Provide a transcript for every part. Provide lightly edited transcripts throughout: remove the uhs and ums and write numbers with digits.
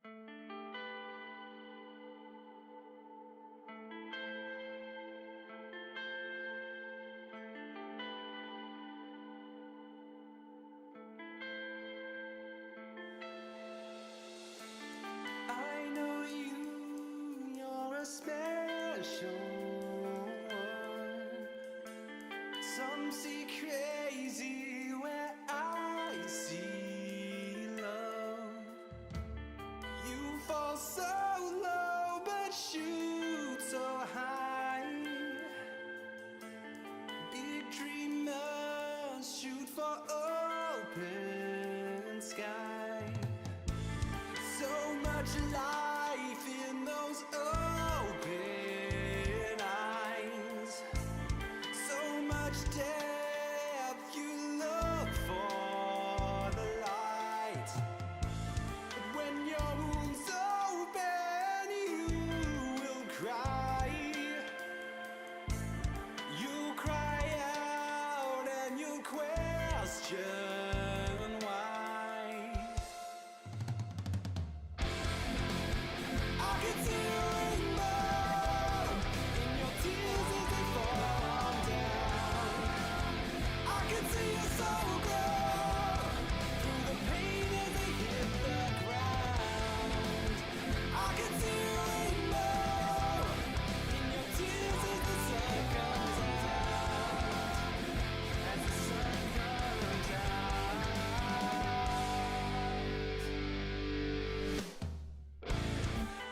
I know you're a special one. Some see crazy where I see love. You fall so low but shoot so high. Big dreamers shoot for open sky. So much life in those open eyes. So much depth, you look for the light. But when your wounds open, you will cry. You cry out and you question why. I can see a rainbow in your tears as they fall down. I can see your soul grow through the pain as they hit the ground. I can see a rainbow in your tears as the sun comes out. As the sun comes out.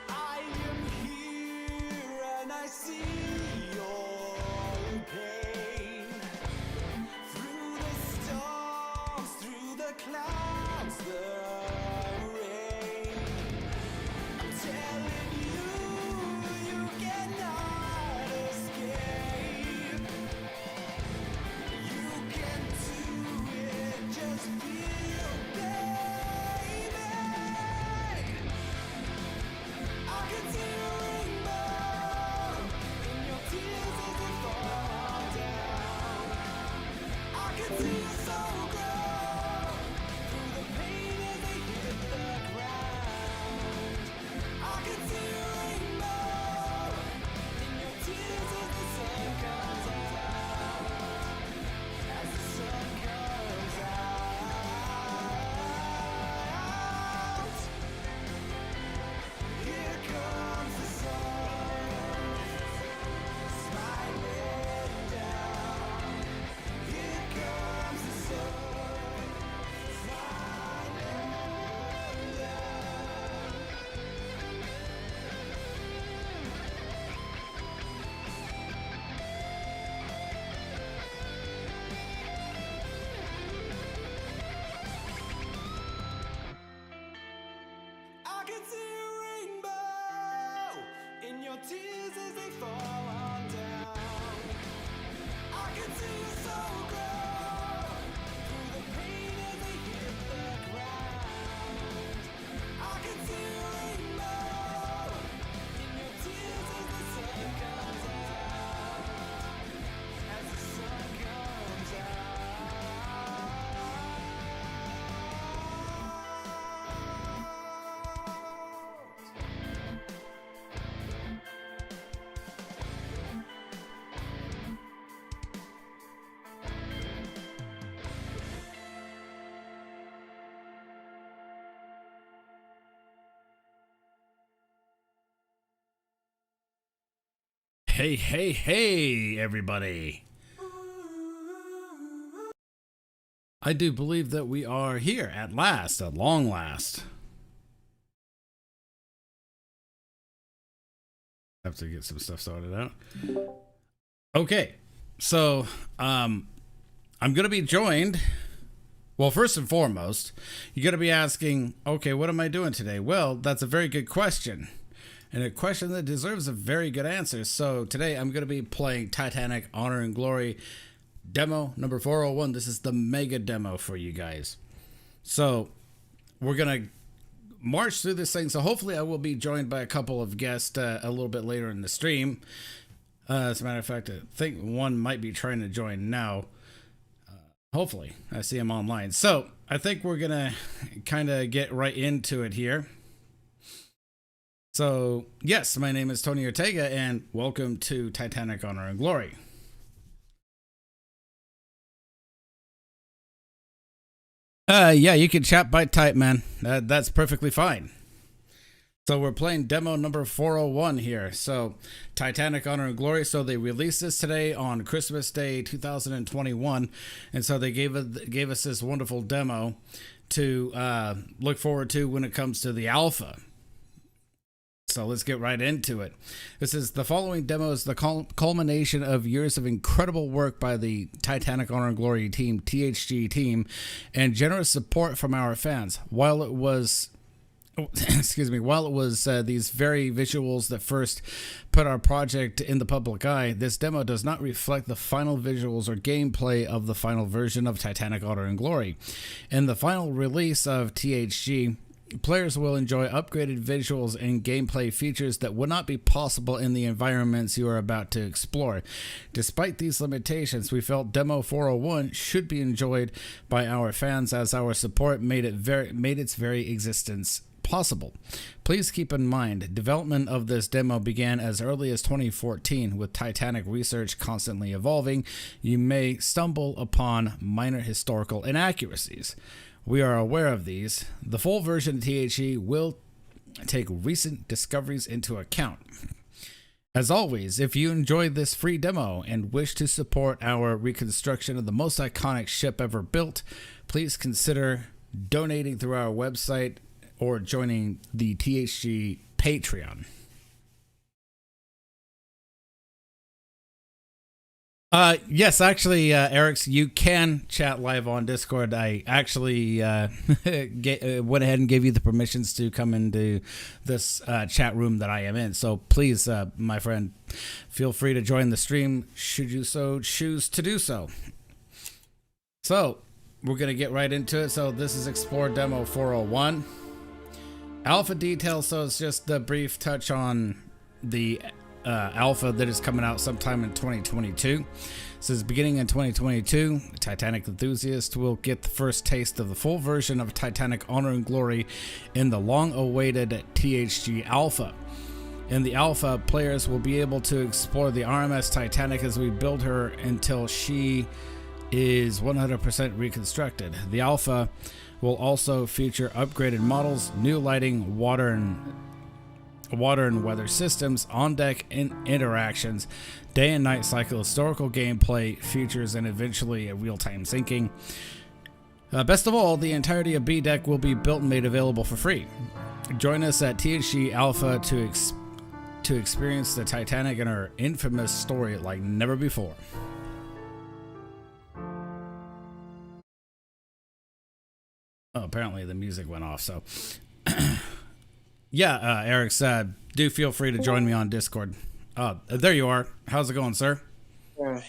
I am here and I see your pain. Through the storms, through the clouds, the rain. I'm telling you, you cannot escape. You can do it, just feel, baby. I can see a rainbow in your tears as they fall down. I can see your soul grow through the pain as they hit the ground. I can see a rainbow in your tears as the sun comes out. As the sun comes out. Here comes the sun, smiling down. Here comes the sun, smiling down. I can see a rainbow in your tears as they fall on down. I can see your soul grow through the pain as they hit the ground. I can see a rainbow in your tears as the sun comes out. As the sun comes out. Hey, hey, hey, everybody. I do believe that we are here at last, at long last. Have to get some stuff sorted out. Okay, so I'm going to be joined. Well, first and foremost, you're going to be asking, okay, what am I doing today? Well, that's a very good question. And a question that deserves a very good answer. So today I'm going to be playing Titanic Honor and Glory demo number 401. This is the mega demo for you guys. So we're going to march through this thing. So hopefully I will be joined by a couple of guests a little bit later in the stream. As a matter of fact, I think one might be trying to join now. Hopefully I see him online. So I think we're going to kind of get right into it here. So, yes, my name is Tony Ortega, and welcome to Titanic Honor and Glory. Yeah, you can chat by type, man. That's perfectly fine. So we're playing demo number 401 here. So Titanic Honor and Glory. So they released this today on Christmas Day 2021, and so they gave us this wonderful demo to look forward to when it comes to the alpha. So let's get right into it. This is the following demo is the culmination of years of incredible work by the Titanic Honor and Glory team, THG team, and generous support from our fans. While it was these very visuals that first put our project in the public eye, this demo does not reflect the final visuals or gameplay of the final version of Titanic Honor and Glory. In the final release of THG, players will enjoy upgraded visuals and gameplay features that would not be possible in the environments you are about to explore. Despite these limitations, we felt Demo 401 should be enjoyed by our fans, as our support made its very existence possible. Please keep in mind, development of this demo began as early as 2014. With Titanic research constantly evolving, you may stumble upon minor historical inaccuracies. We are aware of these. The full version of THE will take recent discoveries into account. As always, if you enjoyed this free demo and wish to support our reconstruction of the most iconic ship ever built, please consider donating through our website or joining the THG Patreon. Yes, actually, Eric, you can chat live on Discord. I actually went ahead and gave you the permissions to come into this chat room that I am in. So please, my friend, feel free to join the stream should you so choose to do so. So we're going to get right into it. So this is Explore Demo 401. Alpha details, so it's just a brief touch on the alpha that is coming out sometime in 2022. Says beginning in 2022, Titanic enthusiasts will get the first taste of the full version of Titanic Honor and Glory in the long-awaited THG Alpha. In the Alpha, players will be able to explore the RMS Titanic as we build her until she is 100% reconstructed. The Alpha will also feature upgraded models, new lighting, water and weather systems, on-deck interactions, day and night cycle, historical gameplay features, and eventually a real-time syncing. Best of all, the entirety of B-Deck will be built and made available for free. Join us at THG Alpha to experience the Titanic and her infamous story like never before. Oh, apparently the music went off, so... Yeah, Eric said, do feel free to join me on Discord. There you are. How's it going, sir? Yeah.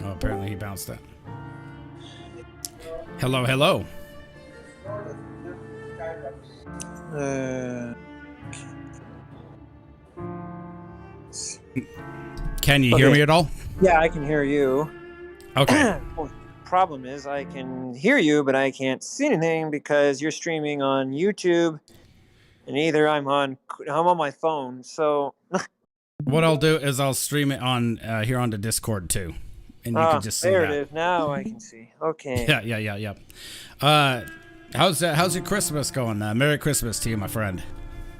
Oh, apparently he bounced that. Hello. Can you hear me at all? Yeah, I can hear you. Okay. Well, problem is I can hear you, but I can't see anything because you're streaming on YouTube, and either I'm on my phone. So What I'll do is I'll stream it on here onto Discord too, and you can just see there that. it is. Now I can see. Okay. Yeah. How's your Christmas going? Merry Christmas to you, my friend.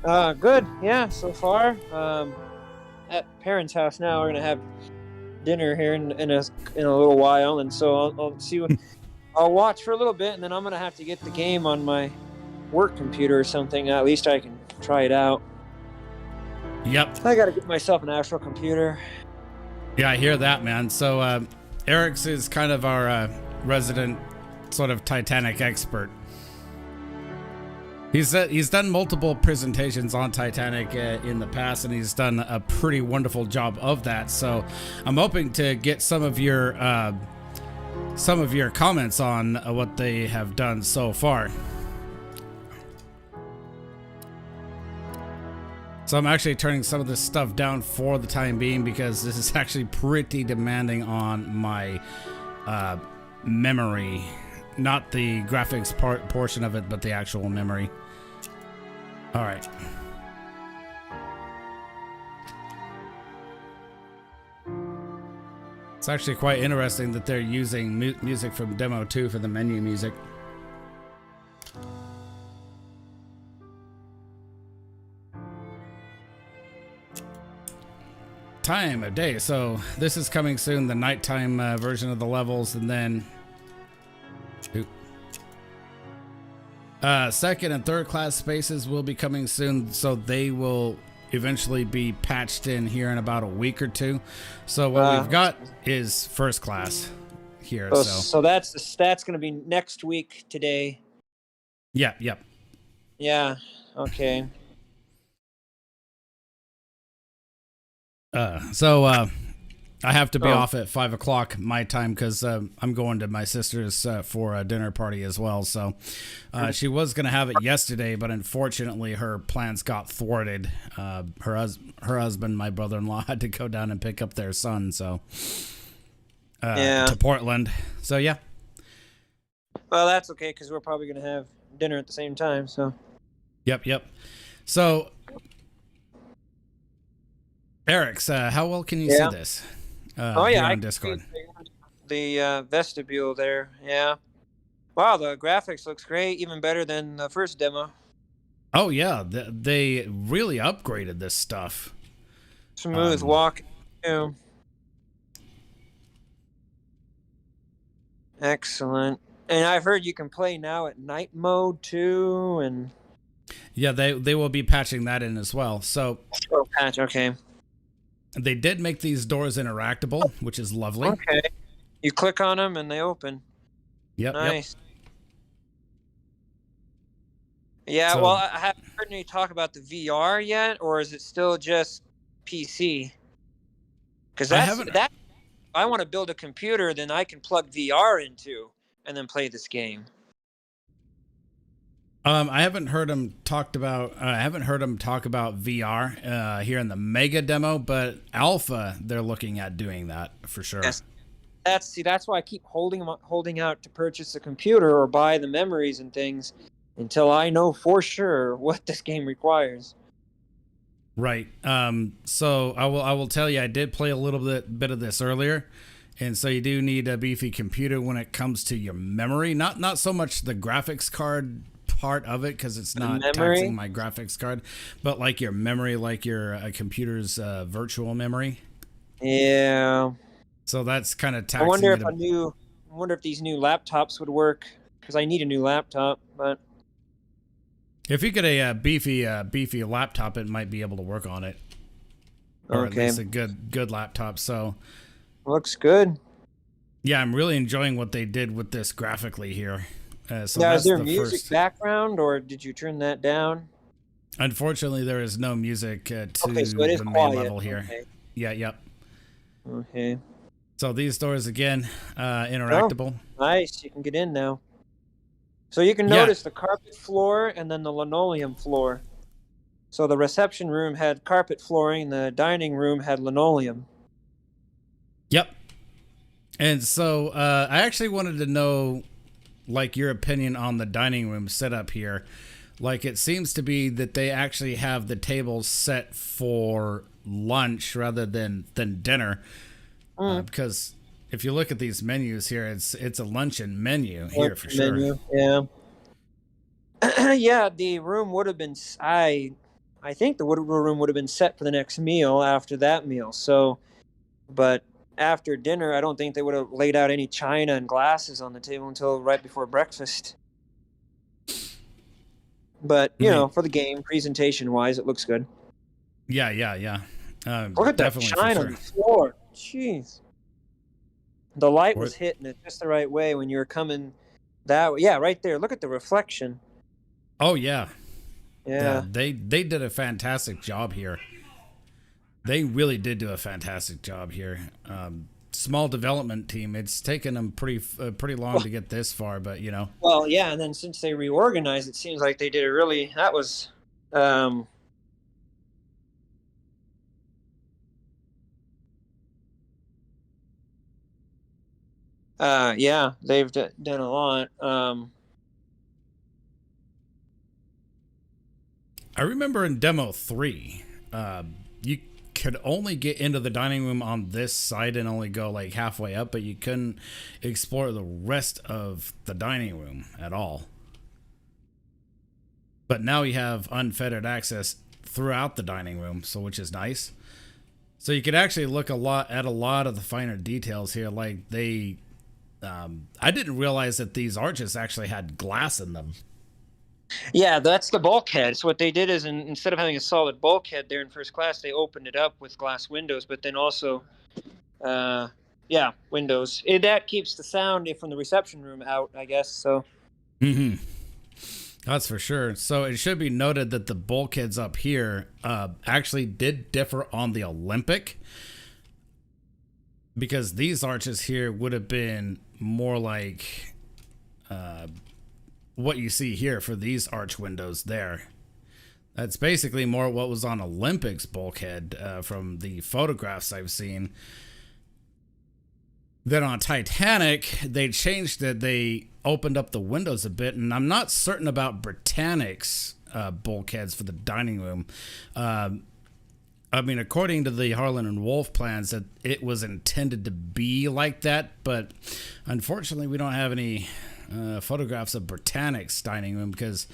Good. Yeah, so far. At parents' house now. We're gonna have dinner here in a little while, and so I'll see what I'll watch for a little bit, and then I'm gonna have to get the game on my work computer or something. At least I can try it out. Yep. I gotta get myself an actual computer. Yeah, I hear that, man. So Eric's is kind of our resident sort of Titanic expert. He's done multiple presentations on Titanic in the past, and he's done a pretty wonderful job of that. So I'm hoping to get some of your comments on what they have done so far. So I'm actually turning some of this stuff down for the time being because this is actually pretty demanding on my memory. Not the graphics portion of it, but the actual memory. All right. It's actually quite interesting that they're using music from Demo 2 for the menu music. Time of day. So this is coming soon, the nighttime version of the levels, and then second and third class spaces will be coming soon, so they will eventually be patched in here in about a week or two. So what we've got is first class here. So that's going to be next week today. Yeah, yep. Yeah. Okay. I have to be off at 5 o'clock my time because I'm going to my sister's for a dinner party as well. So she was going to have it yesterday, but unfortunately her plans got thwarted. Her husband, my brother-in-law, had to go down and pick up their son. So to Portland. So yeah. Well, that's okay because we're probably going to have dinner at the same time. So. Yep. So. Eric's, how well can you see this? On Discord. The vestibule there. Yeah. Wow, the graphics looks great, even better than the first demo. Oh yeah, they really upgraded this stuff. Smooth walk. Too. Excellent. And I've heard you can play now at night mode too, and yeah, they will be patching that in as well. So patch, okay. They did make these doors interactable, which is lovely. Okay. You click on them and they open. Yep. Nice. Yep. Yeah, well, I haven't heard any talk about the VR yet, or is it still just PC? Because I want to build a computer, then I can plug VR into and then play this game. I haven't heard him talk about VR here in the mega demo, but alpha they're looking at doing that for sure. Yes. That's why I keep holding out to purchase a computer or buy the memories and things until I know for sure what this game requires. Right. So I will tell you, I did play a little bit of this earlier. And so you do need a beefy computer when it comes to your memory, not so much the graphics card part of it, because it's not taxing my graphics card, but like your memory, like your computer's virtual memory. Yeah. So that's kind of taxing. I wonder if these new laptops would work, because I need a new laptop. But if you get a beefy laptop, it might be able to work on it, or at least a good laptop. So looks good. Yeah, I'm really enjoying what they did with this graphically here. So now, is there music background, or did you turn that down? Unfortunately, there is no music to so it is the main quiet. level here. Okay. Yeah, yep. Okay. So these doors, again, interactable. Oh, nice. You can get in now. So you can notice the carpet floor and then the linoleum floor. So the reception room had carpet flooring, the dining room had linoleum. Yep. And so I actually wanted to know, like, your opinion on the dining room setup here. Like, it seems to be that they actually have the tables set for lunch rather than dinner. Because if you look at these menus here, it's a luncheon menu here for sure. Yeah. Yeah, the room would have been, I think the room would have been set for the next meal after that meal. So, but after dinner, I don't think they would have laid out any china and glasses on the table until right before breakfast. But, you know, for the game, presentation-wise, it looks good. Yeah. Look at that shine on the floor. Jeez. The light was hitting it just the right way when you were coming that way. Yeah, right there. Look at the reflection. Oh, yeah. Yeah. They did a fantastic job here. They really did do a fantastic job here. Small development team. It's taken them pretty long to get this far, but you know. Well, yeah, and then since they reorganized, it seems like they did that was Yeah, they've done a lot. I remember in demo 3, you could only get into the dining room on this side and only go like halfway up, but you couldn't explore the rest of the dining room at all. But now you have unfettered access throughout the dining room, so which is nice. So you could actually look at a lot of the finer details here. Like I didn't realize that these arches actually had glass in them. Yeah, that's the bulkhead. So what they did is instead of having a solid bulkhead there in first class, they opened it up with glass windows, but then also, windows. That keeps the sound from the reception room out, I guess. So. Mm-hmm. That's for sure. So it should be noted that the bulkheads up here actually did differ on the Olympic, because these arches here would have been more like what you see here for these arch windows there. That's basically more what was on Olympic's bulkhead from the photographs I've seen. Then on Titanic, they changed it. They opened up the windows a bit, and I'm not certain about Britannic's bulkheads for the dining room. I mean, according to the Harlan and Wolff plans, that it was intended to be like that, but unfortunately, we don't have any photographs of Britannic's dining room, because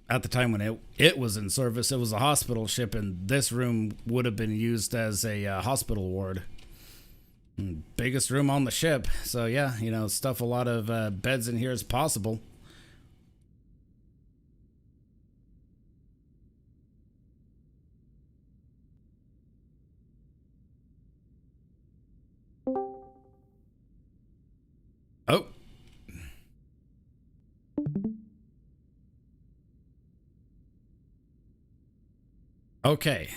at the time when it was in service, it was a hospital ship, and this room would have been used as a hospital ward. Biggest room on the ship, so yeah, stuff a lot of beds in here as possible. Oh. Okay.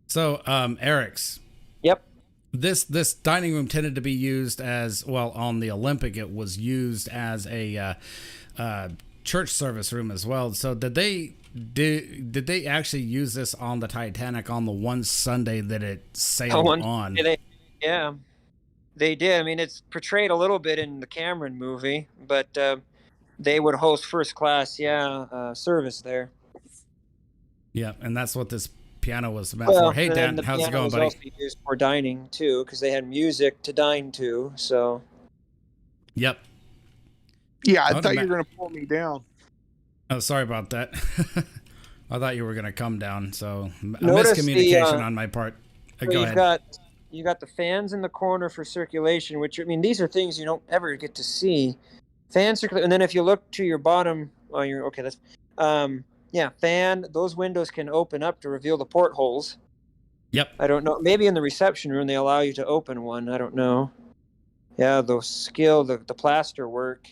So, Eric's. Yep. This dining room tended to be used as well on the Olympic. It was used as a church service room as well. So did they actually use this on the Titanic on the one Sunday that it sailed on? Yeah, they did. I mean, it's portrayed a little bit in the Cameron movie, but they would host first class, service there. Yeah, and that's what this piano was meant for. Hey, Dan, how's it going, buddy? Also used for dining too, because they had music to dine to. So. Yep. Yeah, I thought you were going to pull me down. Oh, sorry about that. I thought you were going to come down, so miscommunication on my part. Go ahead. You got the fans in the corner for circulation, which, I mean, these are things you don't ever get to see. Fan circulation, and then if you look to your bottom, fan, those windows can open up to reveal the portholes. Yep. I don't know. Maybe in the reception room they allow you to open one. I don't know. Yeah, the plaster work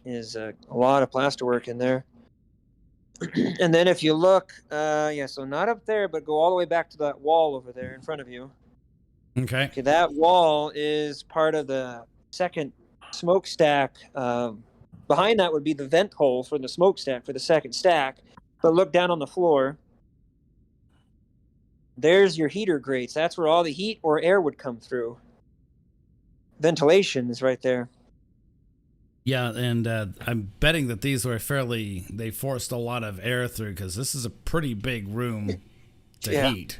is a lot of plaster work in there. And then if you look, so not up there, but go all the way back to that wall over there in front of you. Okay. That wall is part of the second smokestack. Behind that would be the vent hole for the smokestack for the second stack. But look down on the floor. There's your heater grates. That's where all the heat or air would come through. Ventilation is right there. Yeah, and I'm betting that these were they forced a lot of air through, because this is a pretty big room to heat.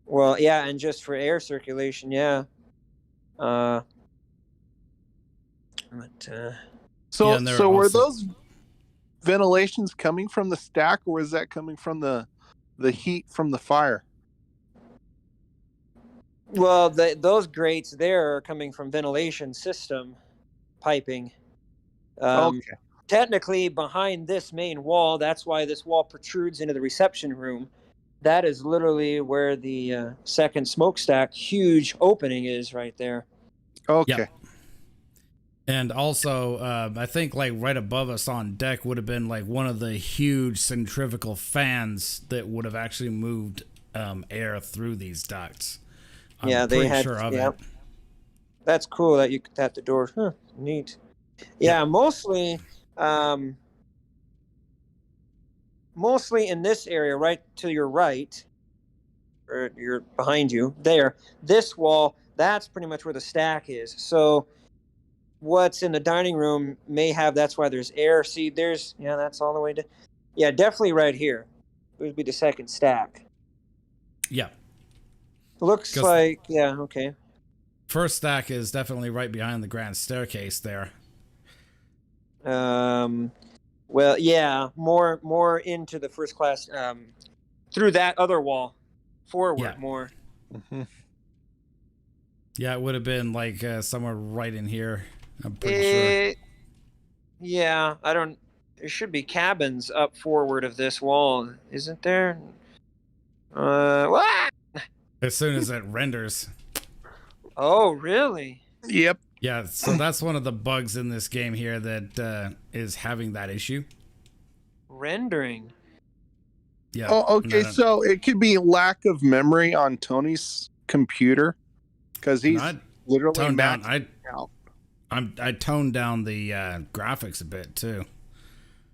Well, yeah, and just for air circulation, yeah. So were those ventilations coming from the stack, or was that coming from the heat from the fire? Well, those grates there are coming from ventilation system piping. Okay. Technically, behind this main wall, that's why this wall protrudes into the reception room. That is literally where the second smokestack huge opening is right there. Okay. Yep. And also, I think like right above us on deck would have been like one of the huge centrifugal fans that would have actually moved air through these ducts. I'm pretty sure of it. That's cool that you tap the door. Huh, neat. Yeah, mostly in this area, right to your right, or you're behind you there. This wall, that's pretty much where the stack is. So what's in the dining room may have, that's why there's air. See, there's, yeah, that's all the way to, yeah, definitely right here. It would be the second stack. Yeah. Looks like, yeah, okay. First stack is definitely right behind the grand staircase there. Well, yeah, more into the first class, through that other wall, forward more. Mm-hmm. Yeah, it would have been like somewhere right in here. I'm pretty sure. Yeah, I don't. There should be cabins up forward of this wall, isn't there? What? As soon as it renders. Oh, really? Yep. Yeah, so that's one of the bugs in this game here that is having that issue. Rendering. Yeah. Oh, okay. So it could be lack of memory on Tony's computer because he's literally toned down. I toned down the graphics a bit too.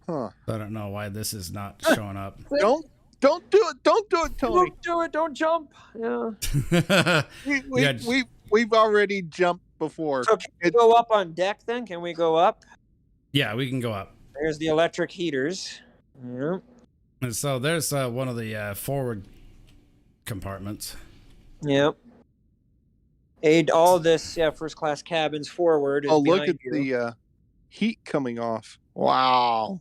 Huh. I don't know why this is not showing up. Don't do it. Don't do it, Tony. Don't do it. Don't jump. Yeah. We've already jumped before. So can we go up on deck then? Can we go up? Yeah, we can go up. There's the electric heaters. Yeah. And so there's one of the forward compartments. Yep. All this, first class cabins forward. Oh, look at the heat coming off. Wow.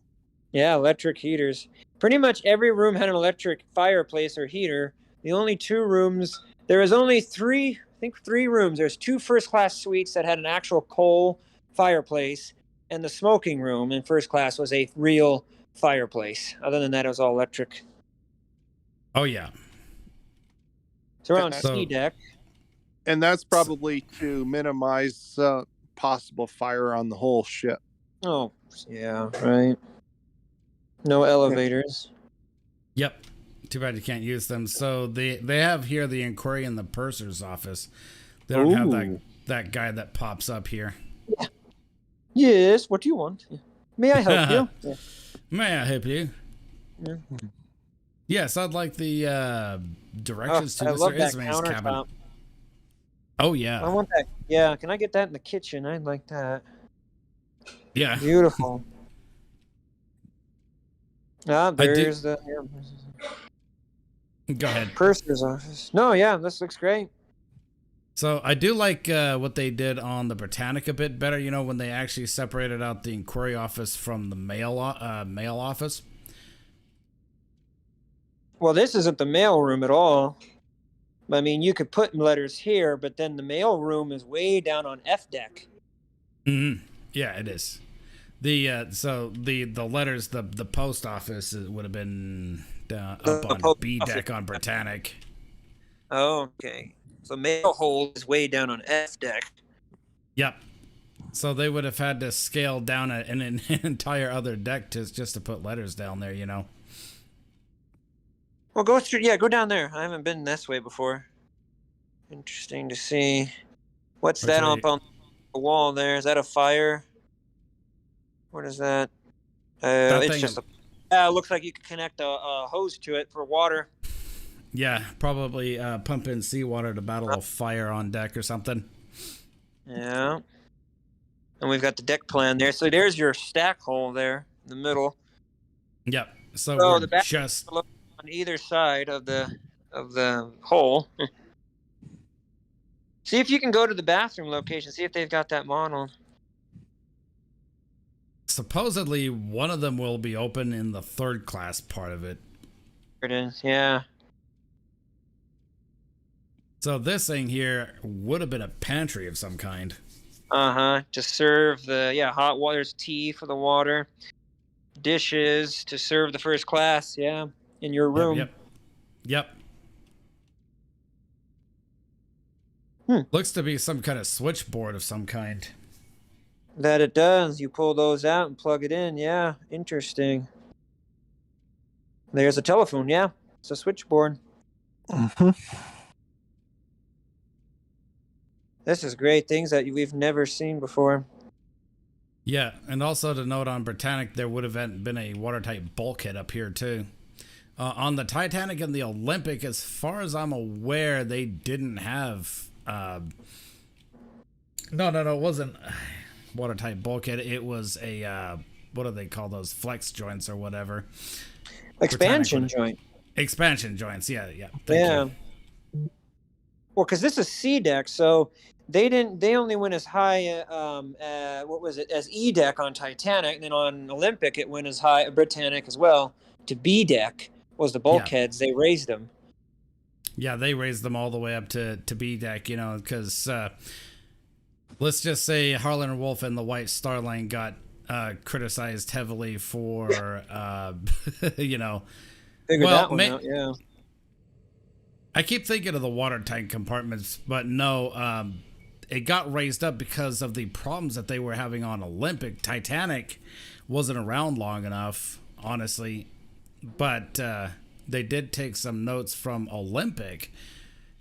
Yeah, electric heaters. Pretty much every room had an electric fireplace or heater. The only two rooms, there was only three rooms. There's 2 first class suites that had an actual coal fireplace, and the smoking room in first class was a real fireplace. Other than that, it was all electric. Oh, yeah. So we're on ski deck. And that's probably to minimize possible fire on the whole ship. Oh, yeah, right. No elevators. Yep. Too bad you can't use them. So they have here the inquiry and the purser's office. They don't have that guy that pops up here. Yeah. Yes, what do you want? May I help you? Yeah. May I help you? Yeah. Yes, I'd like the directions to Mr. Ismay's cabin. Oh, yeah. I want that. Yeah, can I get that in the kitchen? I'd like that. Yeah. Beautiful. There's the... Yeah. Go ahead. Purser's office. No, yeah, this looks great. So I do like what they did on the Britannic a bit better. You know, when they actually separated out the inquiry office from the mail office. Well, this isn't the mail room at all. I mean, you could put letters here, but then the mail room is way down on F deck. Mm-hmm. Yeah, it is. So the letters, the post office would have been up on B deck on Britannic. Oh, okay. So mail hold is way down on F deck. Yep. So they would have had to scale down an entire other deck just to put letters down there, you know. Well, go through. Yeah, go down there. I haven't been this way before. Interesting to see. What's that up on the wall there? Is that a fire? What is that? It's just a. It looks like you could connect a hose to it for water. Yeah, probably pump in seawater to battle a fire on deck or something. Yeah. And we've got the deck plan there. So there's your stack hole there in the middle. Yep. So we're the back just on either side of the hole. See if you can go to the bathroom location. See if they've got that model. Supposedly, one of them will be open in the third class part of it. There it is. Yeah. So this thing here would have been a pantry of some kind. To serve the hot water. There's tea for the water. Dishes to serve the first class. Yeah, in your room. Yep. Looks to be some kind of switchboard of some kind. That it does. You pull those out and plug it in. Yeah, interesting. There's a telephone. Yeah, it's a switchboard. Mm-hmm. This is great. Things that we've never seen before. Yeah, and also to note on Britannic, there would have been a watertight bulkhead up here too. On the Titanic and the Olympic, as far as I'm aware, they didn't have. No, it wasn't watertight bulkhead. It was a what do they call those, flex joints or whatever? Expansion joint. Expansion joints. Yeah. Yeah. You. Well, because this is C deck, so they didn't. They only went as high. What was it? As E deck on Titanic, and then on Olympic it went as high. Britannic as well to B deck was the bulkheads. Yeah. They raised them. Yeah, they raised them all the way up to B deck. You know, because let's just say Harlan Wolf and the White Star Line got criticized heavily for you know. Figured that one out, yeah. I keep thinking of the watertight compartments, but no, it got raised up because of the problems that they were having on Olympic. Titanic wasn't around long enough, honestly, but they did take some notes from Olympic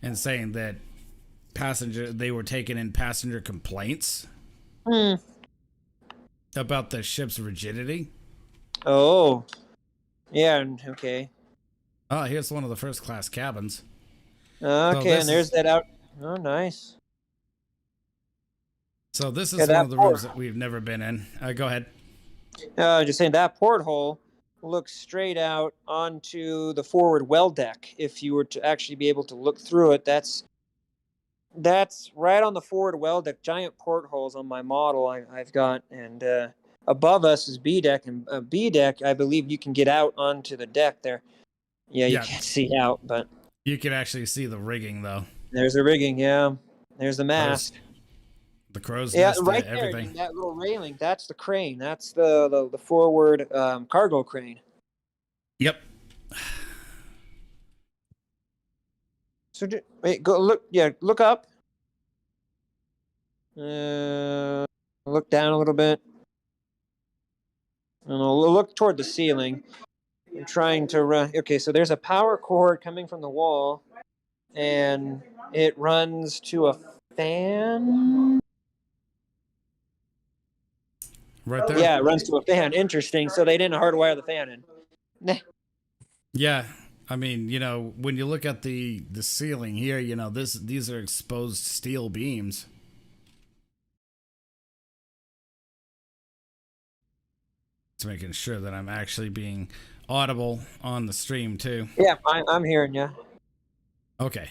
and saying that they were taking in passenger complaints about the ship's rigidity. Oh, yeah, okay. Oh, here's one of the first class cabins. Okay, so and there's that out. Oh, nice. So this is one of the rooms that we've never been in. Go ahead. Just saying that porthole looks straight out onto the forward well deck. If you were to actually be able to look through it, that's right on the forward well deck. Giant portholes on my model I've got, and above us is B deck, and B deck, I believe you can get out onto the deck there. Yeah, you can't see out, but you can actually see the rigging, though. There's the rigging, yeah. There's the mast. The crow's nest, right everything. There, that little railing, that's the crane. That's the forward cargo crane. Yep. So wait, go look. Yeah, look up. Look down a little bit. And we'll look toward the ceiling. I'm trying to run. Okay, so there's a power cord coming from the wall, and it runs to a fan. Right there? Yeah, it runs to a fan. Interesting. So they didn't hardwire the fan in. Yeah. I mean, you know, when you look at the ceiling here, you know, these are exposed steel beams. Just making sure that I'm actually being audible on the stream too. Yeah, I'm hearing you. Okay.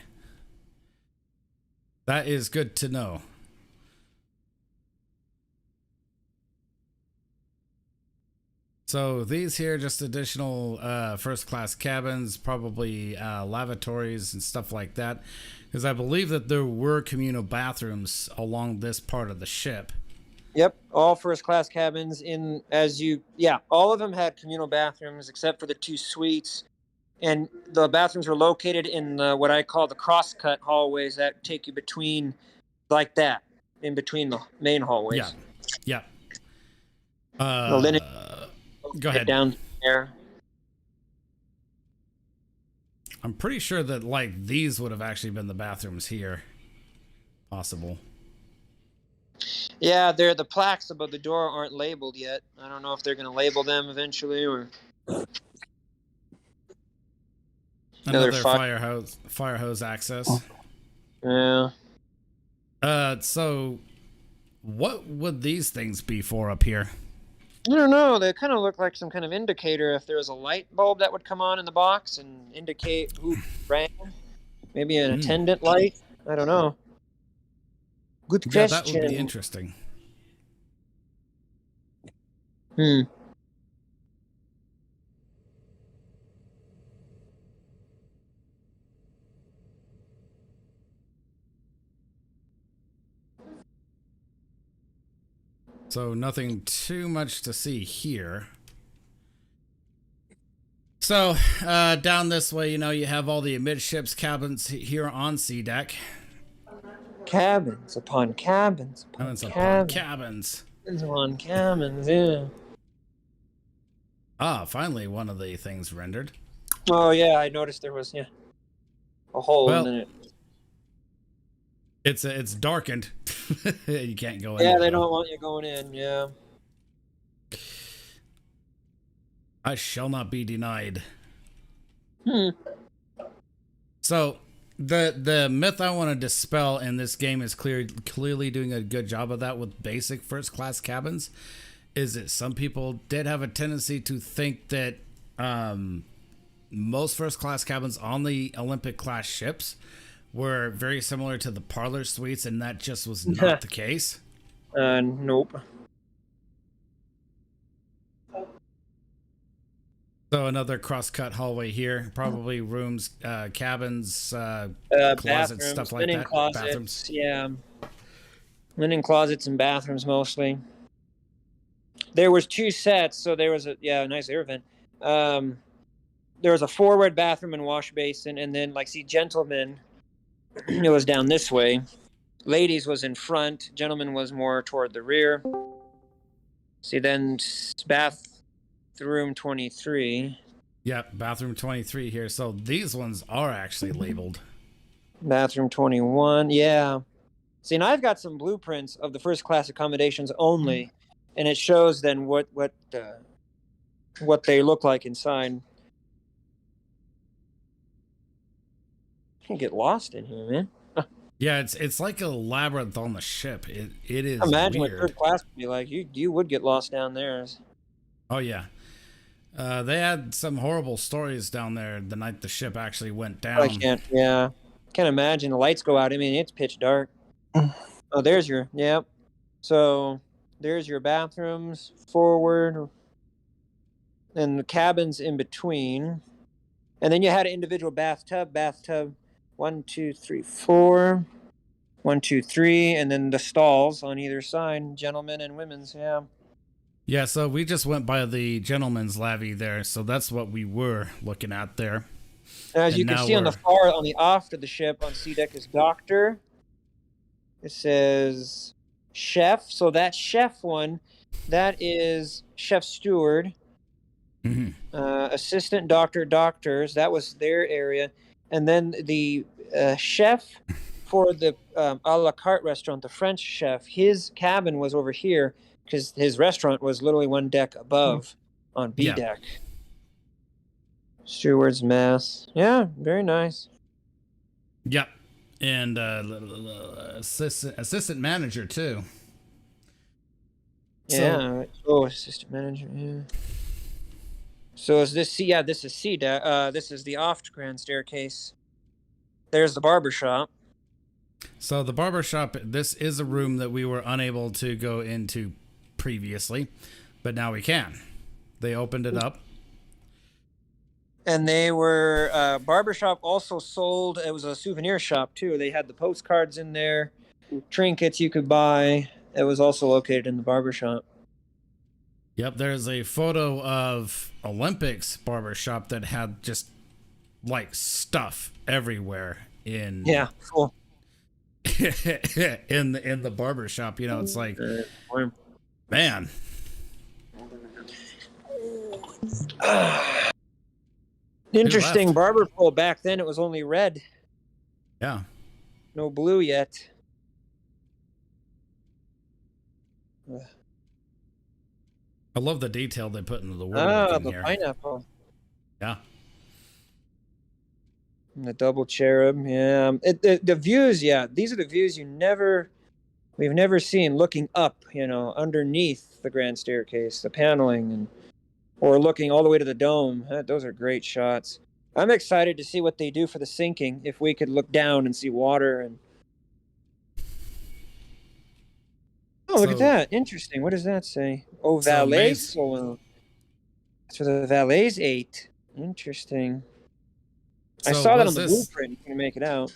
That is good to know. So these here, just additional first class cabins, probably lavatories and stuff like that. Because I believe that there were communal bathrooms along this part of the ship. Yep, all first class cabins all of them had communal bathrooms except for the 2 suites. And the bathrooms were located in what I call the cross-cut hallways that take you between, like that, in between the main hallways. Yeah. The linen. Go ahead. Down there. I'm pretty sure that like these would have actually been the bathrooms here. Possible. Yeah, the plaques above the door aren't labeled yet. I don't know if they're going to label them eventually or. Another fire hose access. Yeah. So what would these things be for up here? I don't know. They kind of look like some kind of indicator. If there was a light bulb that would come on in the box and indicate who ran, maybe an attendant light. I don't know. Good question. Yeah, that would be interesting. So nothing too much to see here. So down this way, you know, you have all the amidships cabins here on C deck. Cabins upon cabins upon cabins. Cabins upon cabins, yeah. Ah, finally one of the things rendered. Oh yeah, I noticed there was a hole in it. It's darkened. You can't go in. Yeah, they don't want you going in. Yeah. I shall not be denied. So the myth I want to dispel in this game is clearly doing a good job of that with basic first class cabins. Is that some people did have a tendency to think that most first class cabins on the Olympic class ships were very similar to the parlor suites, and that just was not the case. Nope. So another cross-cut hallway here, probably rooms, cabins, closets, Bathrooms, stuff like linen that. closets, Bathrooms. yeah. Linen closets and bathrooms mostly. There was 2 sets, so there was a nice air vent. There was a forward bathroom and wash basin, and then gentlemen, it was down this way. Ladies was in front, gentlemen was more toward the rear. See, then bathroom 23. Yep, bathroom 23 here. So these ones are actually labeled. Bathroom 21, yeah. See, and I've got some blueprints of the first class accommodations only, and it shows then what they look like inside. You can get lost in here, man. Yeah, it's like a labyrinth on the ship. It is. Imagine weird. what third class would be like. You would get lost down there. Oh yeah, they had some horrible stories down there the night the ship actually went down. I can't imagine. The lights go out. I mean, it's pitch dark. Oh, there's your So there's your bathrooms forward, and the cabins in between, and then you had an individual bathtub. 1, 2, 3, 4. 1, 2, 3, and then the stalls on either side, gentlemen and women's. Yeah. Yeah, so we just went by the gentleman's lavvy there, so that's what we were looking at there. As you can see on the far, on the aft of the ship on C deck is doctor. It says chef. So that chef one, that is chef steward. Mm-hmm. Assistant doctor, doctors. That was their area. And then the chef for the a la carte restaurant, the French chef, his cabin was over here because his restaurant was literally 1 deck above on B deck. Steward's mess. Yeah, very nice. Yep. And assistant manager too. Yeah. Assistant manager. Yeah. So is this C? Yeah, this is C deck. This is the aft grand staircase. There's the barber shop. So the barber shop. This is a room that we were unable to go into previously, but now we can. They opened it up. And they were barbershop also sold. It was a souvenir shop too. They had the postcards in there, trinkets you could buy. It was also located in the barbershop. Yep, there's a photo of Olympics barbershop that had just like stuff everywhere in cool. in the barbershop. You know, it's like, man. Interesting barber pole. Back then it was only red. Yeah. No blue yet. I love the detail they put into the woodworking the here. pineapple. Yeah. And the double cherub. Yeah. The views. Yeah. These are the views we've never seen looking up, underneath the grand staircase, the paneling or looking all the way to the dome. Those are great shots. I'm excited to see what they do for the sinking. If we could look down and see water and. Oh, look at that. Interesting. What does that say? Oh, valets. So that's where the valets ate. Interesting. I saw that on the blueprint. You can make it out.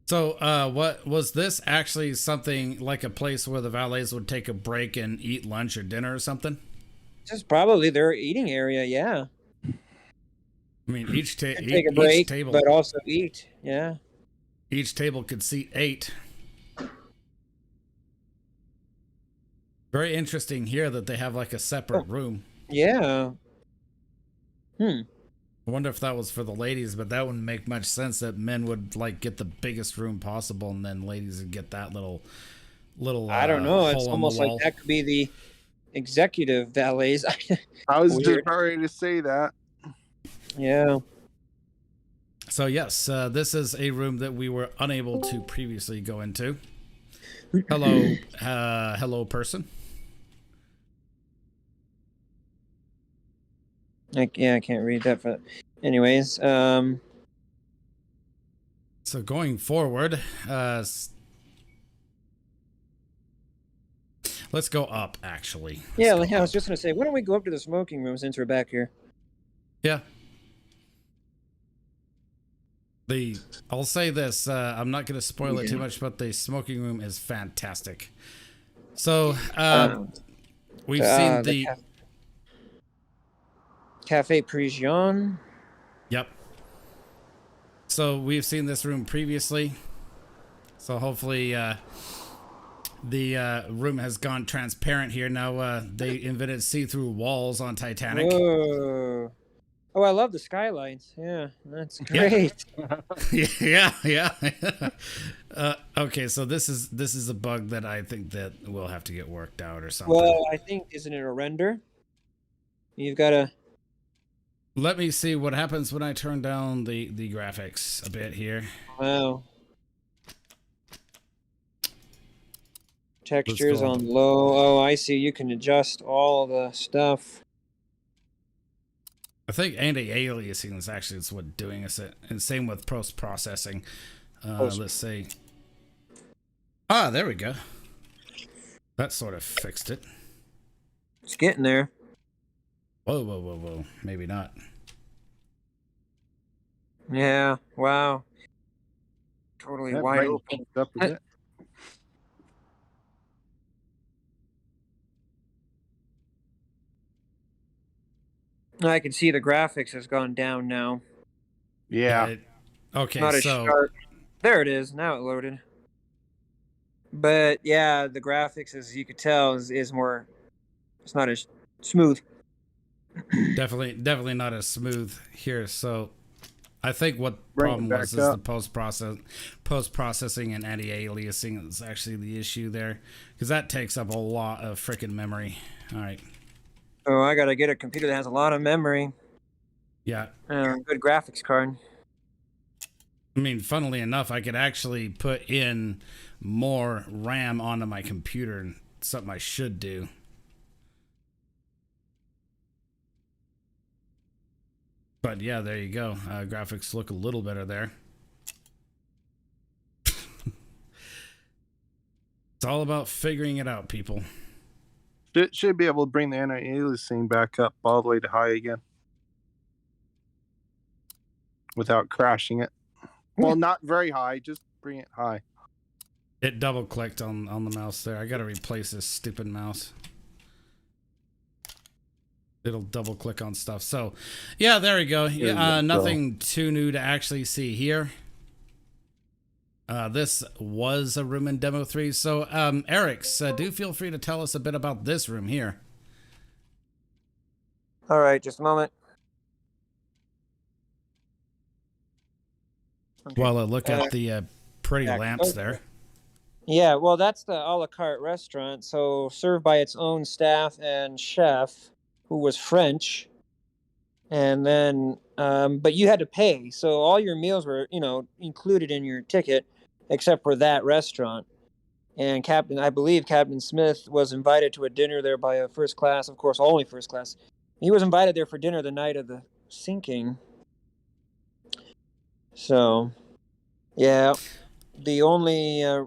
So, what was this actually something like a place where the valets would take a break and eat lunch or dinner or something? This is probably their eating area, yeah. I mean, take a break, each table, but also eat, yeah. Each table could seat 8. Very interesting here that they have like a separate room. Yeah. I wonder if that was for the ladies, but that wouldn't make much sense that men would like get the biggest room possible and then ladies would get that little I don't know. It's almost like that could be the executive valets. I was just ready to say that. Yeah. So yes, this is a room that we were unable to previously go into. Hello, hello, person. I can't read that. Anyways, So going forward, let's go up. Actually, I was just gonna say, why don't we go up to the smoking room since we're back here? Yeah. I'll say this. I'm not going to spoil it too much, but the smoking room is fantastic. So we've seen the Cafe Parisian. Yep. So we've seen this room previously. So hopefully the room has gone transparent here. Now they invented see-through walls on Titanic. Whoa. Oh, I love the skylights. Yeah, that's great. Yeah. Okay, so this is a bug that I think that we'll have to get worked out or something. Well, I think, isn't it a render? You've got to... Let me see what happens when I turn down the graphics a bit here. Wow. Textures on low. Oh, I see. You can adjust all the stuff. I think anti-aliasing is actually what's doing us it, and same with post-processing. Let's see. Ah, there we go. That sort of fixed it. It's getting there. Whoa. Maybe not. Yeah. Wow. Totally wide open. Up a bit. I can see the graphics has gone down now. Yeah. Okay, not as sharp. There it is. Now it loaded. But yeah, the graphics, as you could tell, is more. It's not as smooth. Definitely not as smooth here. So I think what problem was is the post-processing and anti-aliasing is actually the issue there, because that takes up a lot of freaking memory. All right. Oh, I gotta get a computer that has a lot of memory. Yeah. Good graphics card. I mean, funnily enough, I could actually put in more RAM onto my computer, something I should do. But yeah, there you go. Graphics look a little better there. It's all about figuring it out, people. It should be able to bring the anti-aliasing back up all the way to high again without crashing it. Well, not very high, just bring it high. It double clicked on the mouse there. I gotta replace this stupid mouse. It'll double click on stuff. So yeah, there we go. Nothing too new to actually see here. This was a room in Demo 3. So Eric's, do feel free to tell us a bit about this room here. All right, just a moment. Okay. While I look at the pretty lamps there. Yeah, well, that's the a la carte restaurant. So served by its own staff and chef, who was French. And then, but you had to pay. So all your meals were, included in your ticket, except for that restaurant. And I believe Captain Smith was invited to a dinner there by a first class, of course, only first class. He was invited there for dinner the night of the sinking. So, yeah, the only, I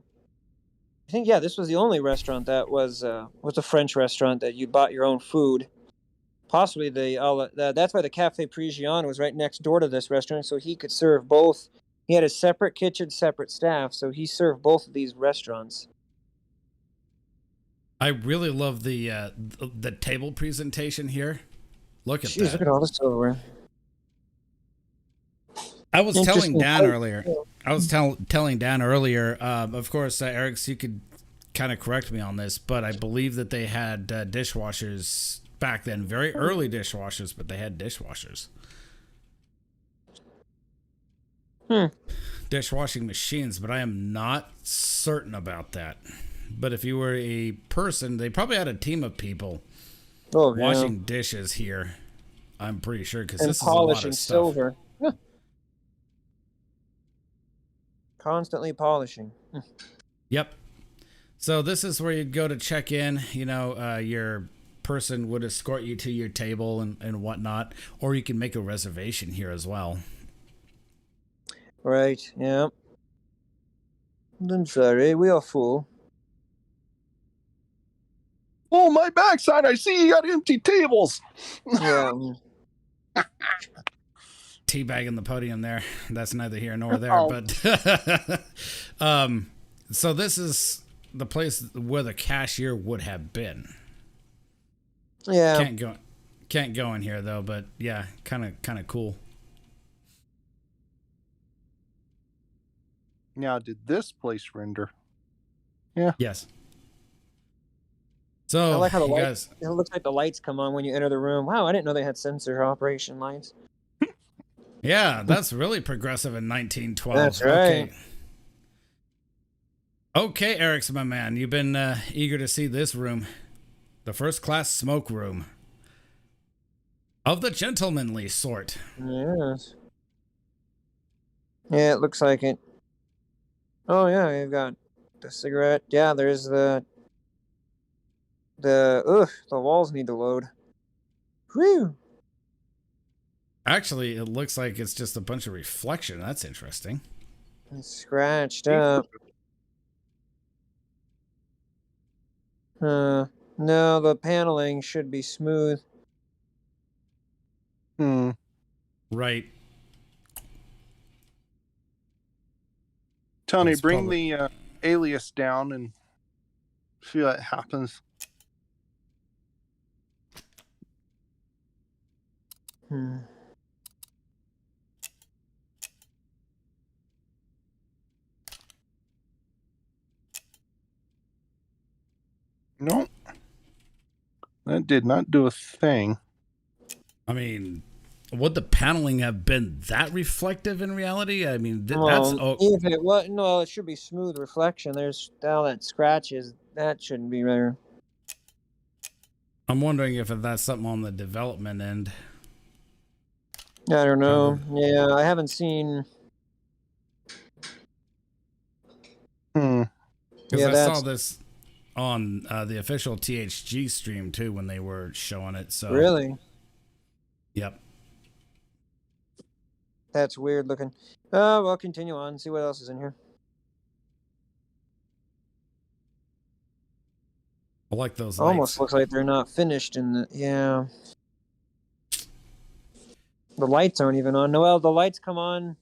think, this was the only restaurant that was a French restaurant that you bought your own food. Possibly that's why the Cafe Parisian was right next door to this restaurant, so he could serve both. He had a separate kitchen, separate staff, so he served both of these restaurants. I really love the table presentation here. Look at that. Look at all the silverware. I was telling Dan earlier. Telling Dan earlier. Of course, Eric, you could kind of correct me on this, but I believe that they had dishwashers back then, very early dishwashers, but they had dishwashers. Dishwashing machines, but I am not certain about that. But if you were a person, they probably had a team of people washing dishes here. I'm pretty sure, because this is a lot of stuff. Polishing silver. Constantly polishing. Yep. So this is where you'd go to check in. You know, your person would escort you to your table and whatnot, or you can make a reservation here as well. Right, yeah. I'm sorry, we are full. Oh, my backside, I see you got empty tables. Yeah. Teabagging the podium there. That's neither here nor there. But so this is the place where the cashier would have been. Yeah. Can't go in here though, but yeah, kind of cool. Now, did this place render? Yeah. Yes. So I like how the lights, guys, it looks like the lights come on when you enter the room. Wow, I didn't know they had sensor operation lights. yeah, that's really progressive in 1912. That's right. Okay, Eric's my man. You've been eager to see this room. The first class smoke room. Of the gentlemanly sort. Yes. Yeah, it looks like it. Oh yeah, you've got the cigarette. Yeah, there's the walls need to load. Whew. Actually, it looks like it's just a bunch of reflection. That's interesting. It's scratched up. No, the paneling should be smooth. Right. Tony, bring the alias down and see what happens. No, that did not do a thing. I mean, would the paneling have been that reflective in reality? I mean, that's if it was, no, it should be smooth reflection. There's all that scratches. That shouldn't be there. I'm wondering if that's something on the development end. I don't know. Yeah, I haven't seen. Because I saw this on the official THG stream too when they were showing it. So really, yep. That's weird looking. Well, continue on. See what else is in here. I like those Almost lights. looks like they're not finished in the. Yeah. The lights aren't even on. Noel, the lights come on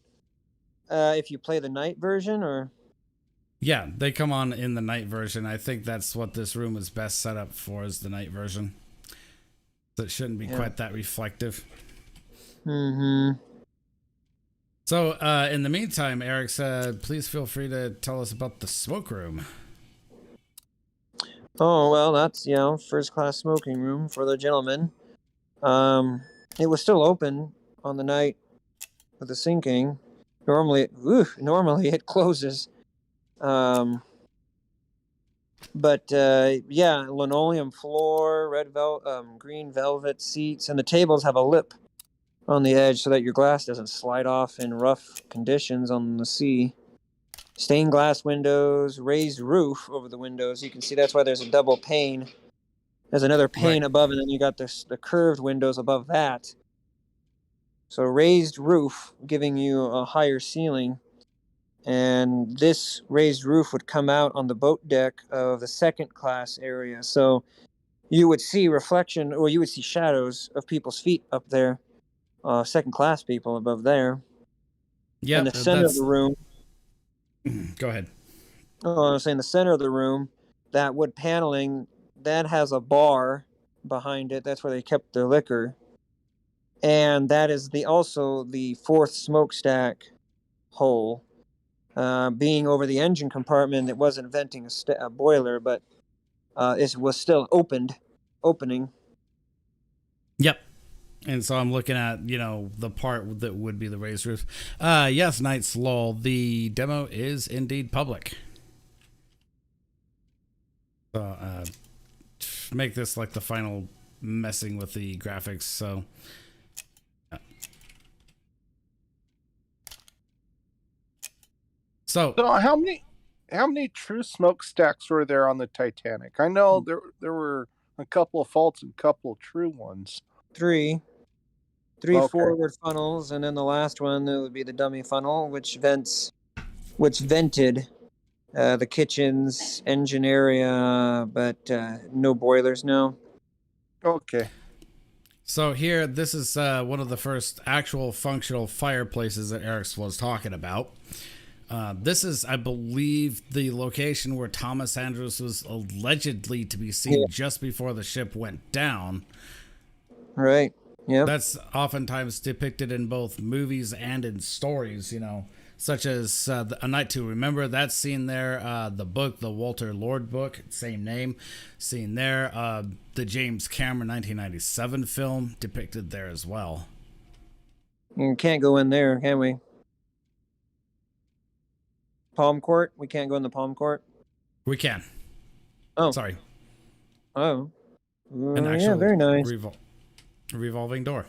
if you play the night version, or? Yeah, they come on in the night version. I think that's what this room is best set up for, is the night version. So it shouldn't be quite that reflective. Mm-hmm. So, in the meantime, Eric said, please feel free to tell us about the smoke room. Oh, well, that's, first class smoking room for the gentlemen. It was still open on the night of the sinking. Normally it closes. Linoleum floor, green velvet seats, and the tables have a lip on the edge so that your glass doesn't slide off in rough conditions on the sea. Stained glass windows, raised roof over the windows. You can see that's why there's a double pane. There's another pane above, and then you got the curved windows above that. So raised roof, giving you a higher ceiling. And this raised roof would come out on the boat deck of the second class area. So you would see reflection, or you would see shadows of people's feet up there. Second class people above there. Yeah. In the center of the room. Go ahead. I was saying the center of the room, that wood paneling, that has a bar behind it. That's where they kept their liquor. And that is also the fourth smokestack hole. Being over the engine compartment, it wasn't venting a boiler, but it was still opening. Yep. And so I'm looking at, the part that would be the raised roof. Yes, Knight's Lull. The demo is indeed public. So make this like the final messing with the graphics. So So how many true smokestacks were there on the Titanic? I know there were a couple of faults and a couple of true ones. Three Okay. forward funnels, and then the last one it would be the dummy funnel, which vented the kitchen's engine area, but no boilers. No. Okay. So here, this is one of the first actual functional fireplaces that Eric was talking about. This is, I believe, the location where Thomas Andrews was allegedly to be seen just before the ship went down. Right. Yeah. That's oftentimes depicted in both movies and in stories, such as A Night to Remember. That scene there, the book, the Walter Lord book, same name, scene there. The James Cameron 1997 film depicted there as well. You can't go in there, can we? Palm Court? We can't go in the Palm Court? We can. Oh. Sorry. Oh. An actual yeah, very nice. Revolving door.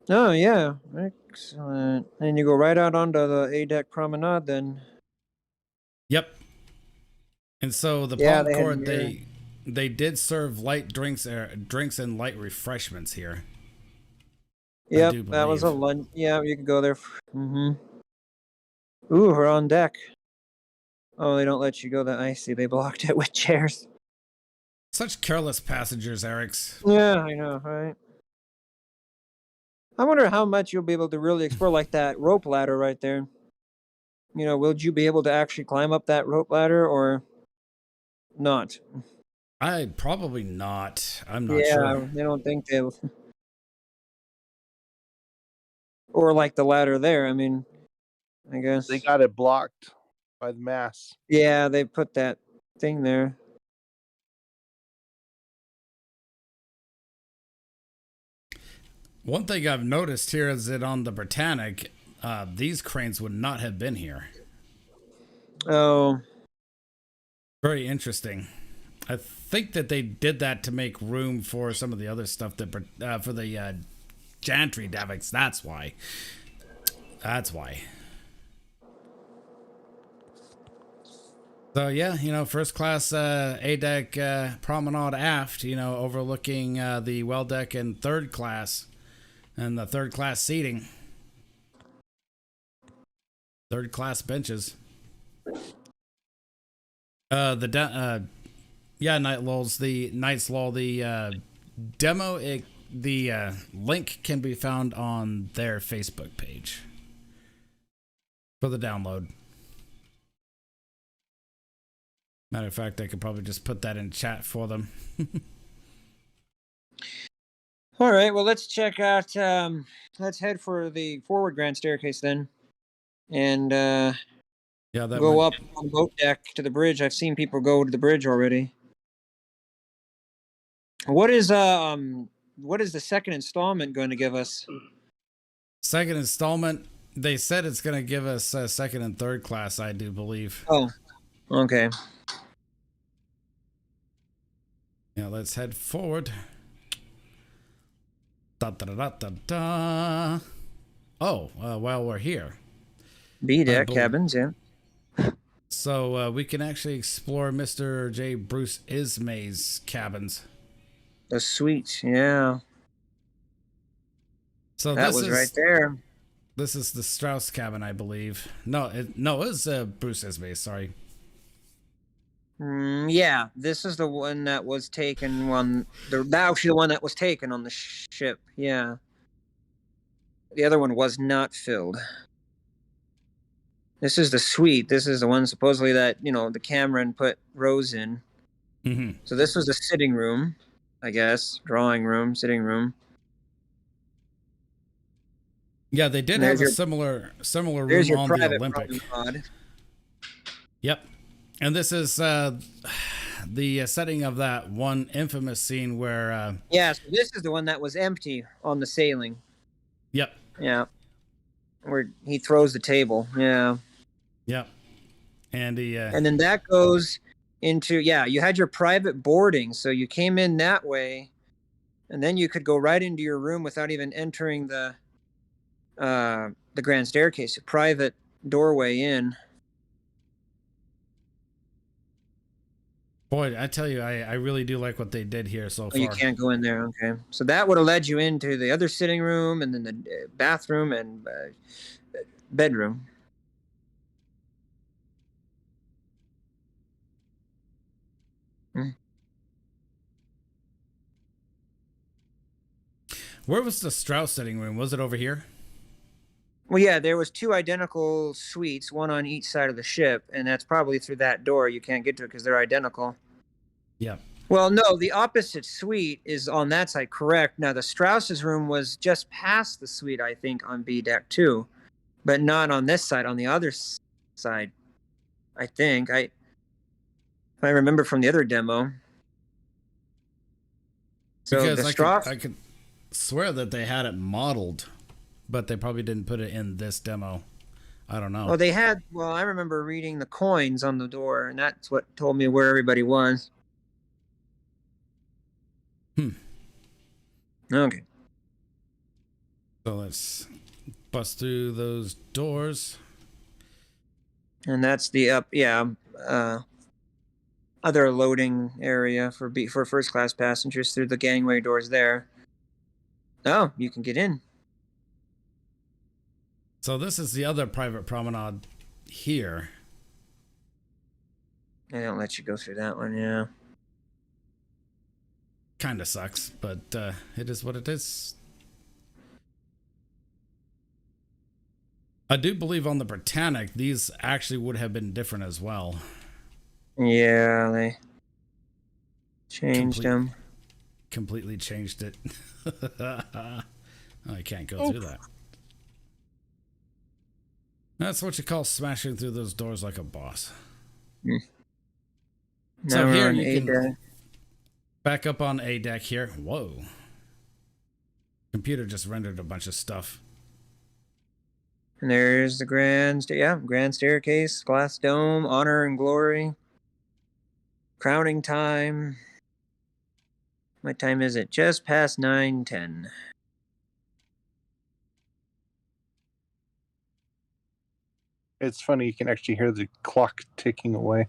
Oh, yeah. Excellent. And you go right out onto the A-deck promenade then. Yep. And so the Palm Court, they did serve light drinks and light refreshments here. Yep, that was a lunch. Yeah, you could go there. Mm-hmm. Ooh, we're on deck. Oh, they don't let you go that. I see. They blocked it with chairs. Such careless passengers, Eric's. Yeah, I know, right? I wonder how much you'll be able to really explore, like that rope ladder right there. Will you be able to actually climb up that rope ladder or not? Probably not. I'm not sure. Yeah, they don't think they'll. Or like the ladder there. I mean, I guess they got it blocked by the mast. Yeah, they put that thing there. One thing I've noticed here is that on the Britannic, these cranes would not have been here. Oh. Very interesting. I think that they did that to make room for some of the other stuff that for the gantry davits. That's why. So yeah, first class A-deck promenade aft, overlooking the well deck and third class, and the third class seating, third class benches. Knight's Law. The demo. The link can be found on their Facebook page for the download. Matter of fact, I could probably just put that in chat for them. All right, well, let's check out. Let's head for the forward grand staircase then, and go up on the boat deck to the bridge. I've seen people go to the bridge already. What is the second installment going to give us? Second installment, they said it's going to give us second and third class, I do believe. Oh, okay. Yeah, let's head forward. Da, da, da, da, da. Oh, while we're here. B-deck cabins, yeah. So we can actually explore Mr. J. Bruce Ismay's cabins. The suites, yeah. So that was right there. This is the Strauss Cabin, I believe. No, it was Bruce Ismay. Sorry. Yeah, this is the one that was taken actually the one that was taken on the ship. Yeah. The other one was not filled. This is the suite. This is the one supposedly that, the Cameron put Rose in. Mm-hmm. So this was the sitting room, I guess. Drawing room, sitting room. Yeah, they did have a similar room on the Olympic. Yep. And this is the setting of that one infamous scene where... yeah, so this is the one that was empty on the sailing. Yep. Yeah. Where he throws the table. Yeah. Yep. And he... and then that goes into... Yeah, you had your private boarding, so you came in that way, and then you could go right into your room without even entering the grand staircase. A private doorway in. Boy, I tell you, I really do like what they did here so far. You can't go in there. Okay. So that would have led you into the other sitting room and then the bathroom and bedroom. Where was the Strauss sitting room? Was it over here? Well, yeah, there was 2 identical suites, one on each side of the ship, and that's probably through that door. You can't get to it because they're identical. Yeah. Well, no, the opposite suite is on that side, correct. Now, the Strauss's room was just past the suite, I think, on B deck too, but not on this side, on the other side, I think. I remember from the other demo. So because the Strauss... I could swear that they had it modeled, but they probably didn't put it in this demo. I don't know. Well, I remember reading the coins on the door, and that's what told me where everybody was. Okay. So let's bust through those doors. And that's the other loading area for first class passengers through the gangway doors there. Oh, you can get in. So this is the other private promenade here. They don't let you go through that one, yeah. Kind of sucks, but it is what it is. I do believe on the Titanic, these actually would have been different as well. Yeah, they changed them. Completely changed it. I can't go through that. That's what you call smashing through those doors like a boss. So here you can back up on A deck here. Whoa. Computer just rendered a bunch of stuff. And there's the grand staircase, glass dome, honor and glory, crowning time. What time is it? Just past 9:10. It's funny, you can actually hear the clock ticking away.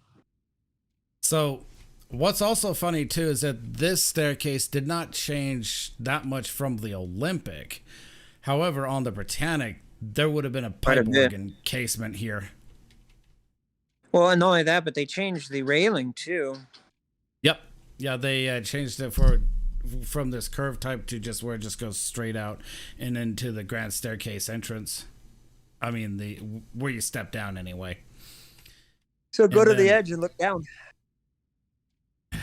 So what's also funny too is that this staircase did not change that much from the Olympic. However, on the Titanic, there would have been a pipe organ casement here. Well, and not only that, but they changed the railing too. Yep. Yeah, they changed it from this curved type to just where it just goes straight out and into the grand staircase entrance. I mean, where you step down anyway. So go to the edge and look down. A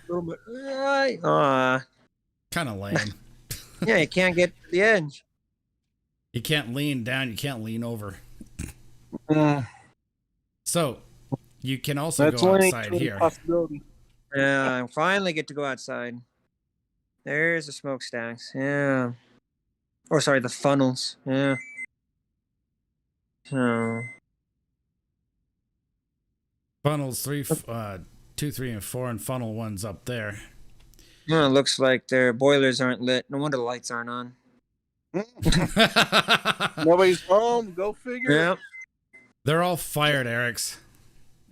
little bit. Kind of lame. Yeah, you can't get to the edge. You can't lean down. You can't lean over. So you can also go outside here. Yeah, I finally get to go outside. There's the smokestacks. Yeah. Or sorry, the funnels. Yeah. So. Funnels 2, 3, and 4, and funnel 1's up there. Well, it looks like their boilers aren't lit. No wonder the lights aren't on. Nobody's home. Go figure. Yep. They're all fired, Erics.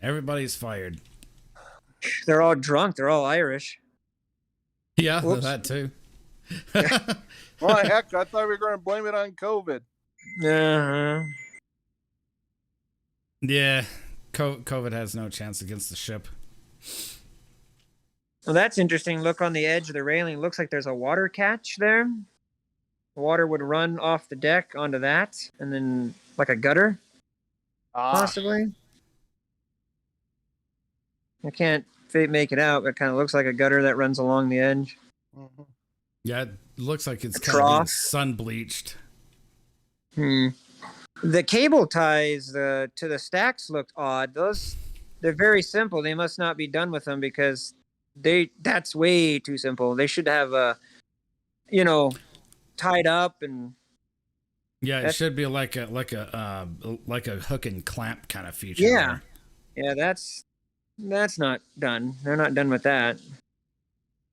Everybody's fired. They're all drunk. They're all Irish. Yeah, that too. Well, heck, I thought we were going to blame it on COVID. Uh-huh. Yeah, COVID has no chance against the ship. Well, that's interesting. Look on the edge of the railing. Looks like there's a water catch there. Water would run off the deck onto that, and then like a gutter, possibly. I can't make it out, but it kind of looks like a gutter that runs along the edge. Mm-hmm. Yeah, it looks like it's kind of being sun bleached. The cable ties to the stacks looked odd. They're very simple. They must not be done with them because that's way too simple. They should have tied up and. Yeah, it should be like a hook and clamp kind of feature. Yeah, there. Yeah, that's not done. They're not done with that.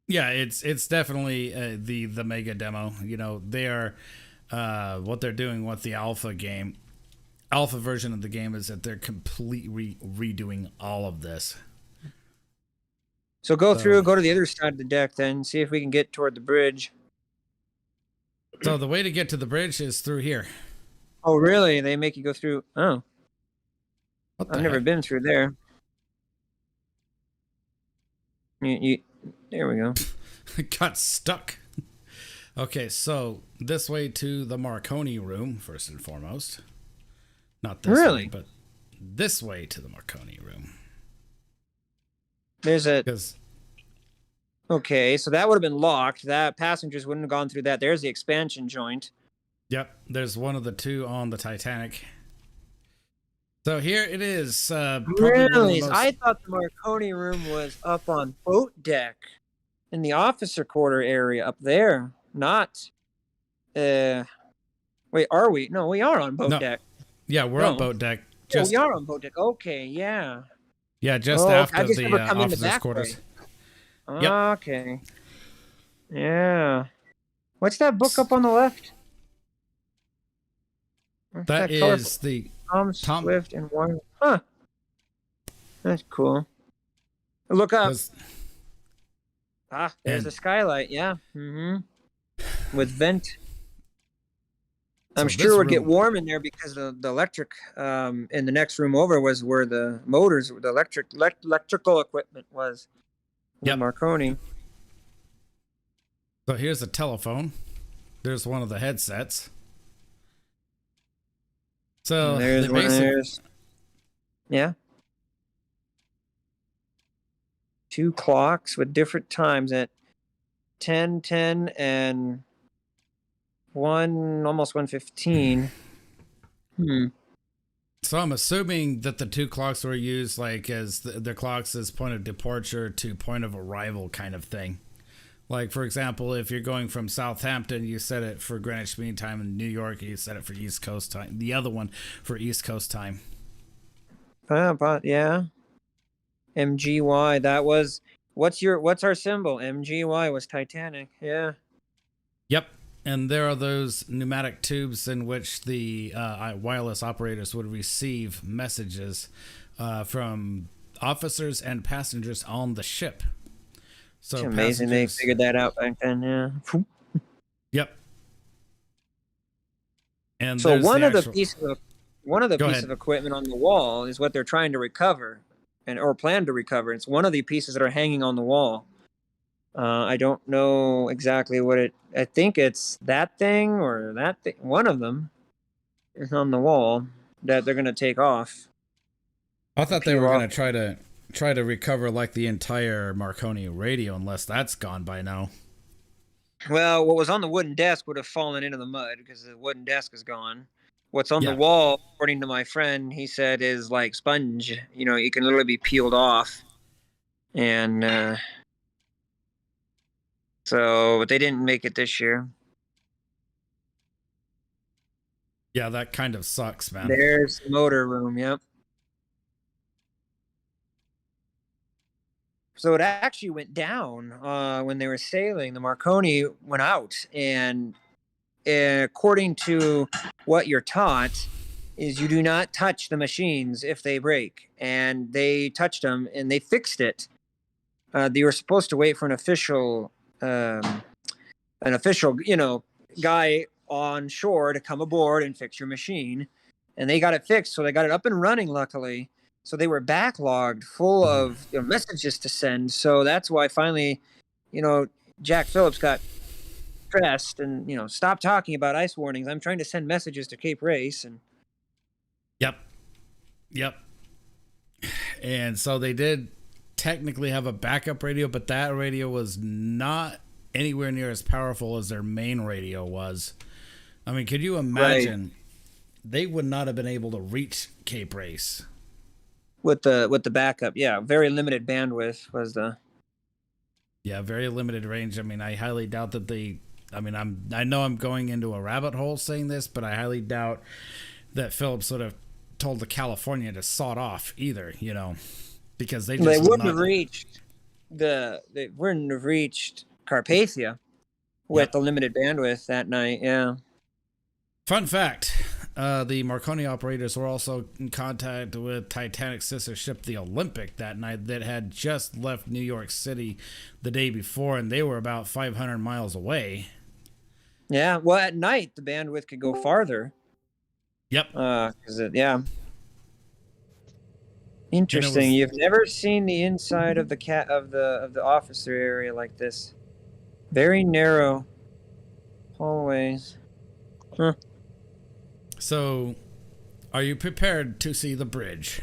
Yeah, it's definitely the mega demo. You know, they are what they're doing with the alpha game. alpha version of the game is that they're completely redoing all of this. So go to the other side of the deck then, see if we can get toward the bridge. So the way to get to the bridge is through here. Oh, really? They make you go through? Oh. I've never been through there. There we go. Got stuck. Okay, so this way to the Marconi room, first and foremost. Not this way, but this way to the Marconi room. There's a... Okay, so that would have been locked. That passengers wouldn't have gone through that. There's the expansion joint. Yep, there's one of the two on the Titanic. So here it is. Really? I thought the Marconi room was up on boat deck in the officer quarter area up there. Not. Wait, are we? No, we are on boat deck. Yeah, we're on boat deck. We are on boat deck. Okay, yeah. Yeah, just after the officers' quarters. Yep. Okay. Yeah. What's that book up on the left? That is the Tom Swift and one. Huh. That's cool. Look up. There's a skylight. Yeah. Mm-hmm. With vent. I'm sure it would get warm in there because the electric in the next room over was where the motors, the electrical equipment was. Yep. Marconi. So here's a telephone. There's one of the headsets. So there's yeah. 2 clocks with different times at 10, 10, and 1, almost 1:15. So I'm assuming that the 2 clocks were used like as the clocks as point of departure to point of arrival kind of thing. Like, for example, if you're going from Southampton, you set it for Greenwich Mean Time. In New York, you set it for East Coast time. The other one for East Coast time. But yeah. MGY, that was... What's our symbol? MGY was Titanic, yeah. Yep. And there are those pneumatic tubes in which the wireless operators would receive messages from officers and passengers on the ship. So it's amazing they figured that out back then, yeah. Yep. And so one of the pieces of equipment on the wall is what they're trying to recover or plan to recover. It's one of the pieces that are hanging on the wall. I don't know exactly what I think it's that thing or that thing. One of them is on the wall that they're going to take off. I thought they were going to try to recover like the entire Marconi radio, unless that's gone by now. What was on the wooden desk would have fallen into the mud because the wooden desk is gone. What's on the wall, according to my friend, he said is like sponge. You know, you can literally be peeled off. And but they didn't make it this year. Yeah, that kind of sucks, man. There's the motor room, yep. So it actually went down when they were sailing. The Marconi went out, and according to what you're taught, is you do not touch the machines if they break. And they touched them, and they fixed it. They were supposed to wait for an official, guy on shore to come aboard and fix your machine, and they got it fixed. So they got it up and running, luckily. So they were backlogged, full of messages to send. So that's why finally, Jack Phillips got stressed and, stopped talking about ice warnings. I'm trying to send messages to Cape Race. And Yep. And so they did technically have a backup radio, but that radio was not anywhere near as powerful as their main radio was. I mean, could you imagine? They would not have been able to reach Cape Race. With the backup, yeah, very limited bandwidth was the. Yeah, very limited range. I mean, I highly doubt that I know I'm going into a rabbit hole saying this, but I highly doubt that Phillips would have told the California to sod off either, because they wouldn't have reached Carpathia with the limited bandwidth that night. Yeah. Fun fact. the Marconi operators were also in contact with Titanic's sister ship, the Olympic, that night that had just left New York City the day before, and they were about 500 miles away. Yeah, well, at night, the bandwidth could go farther. Yep. Yeah. Interesting. You've never seen the inside of the officer area like this. Very narrow hallways. Huh. So, are you prepared to see the bridge?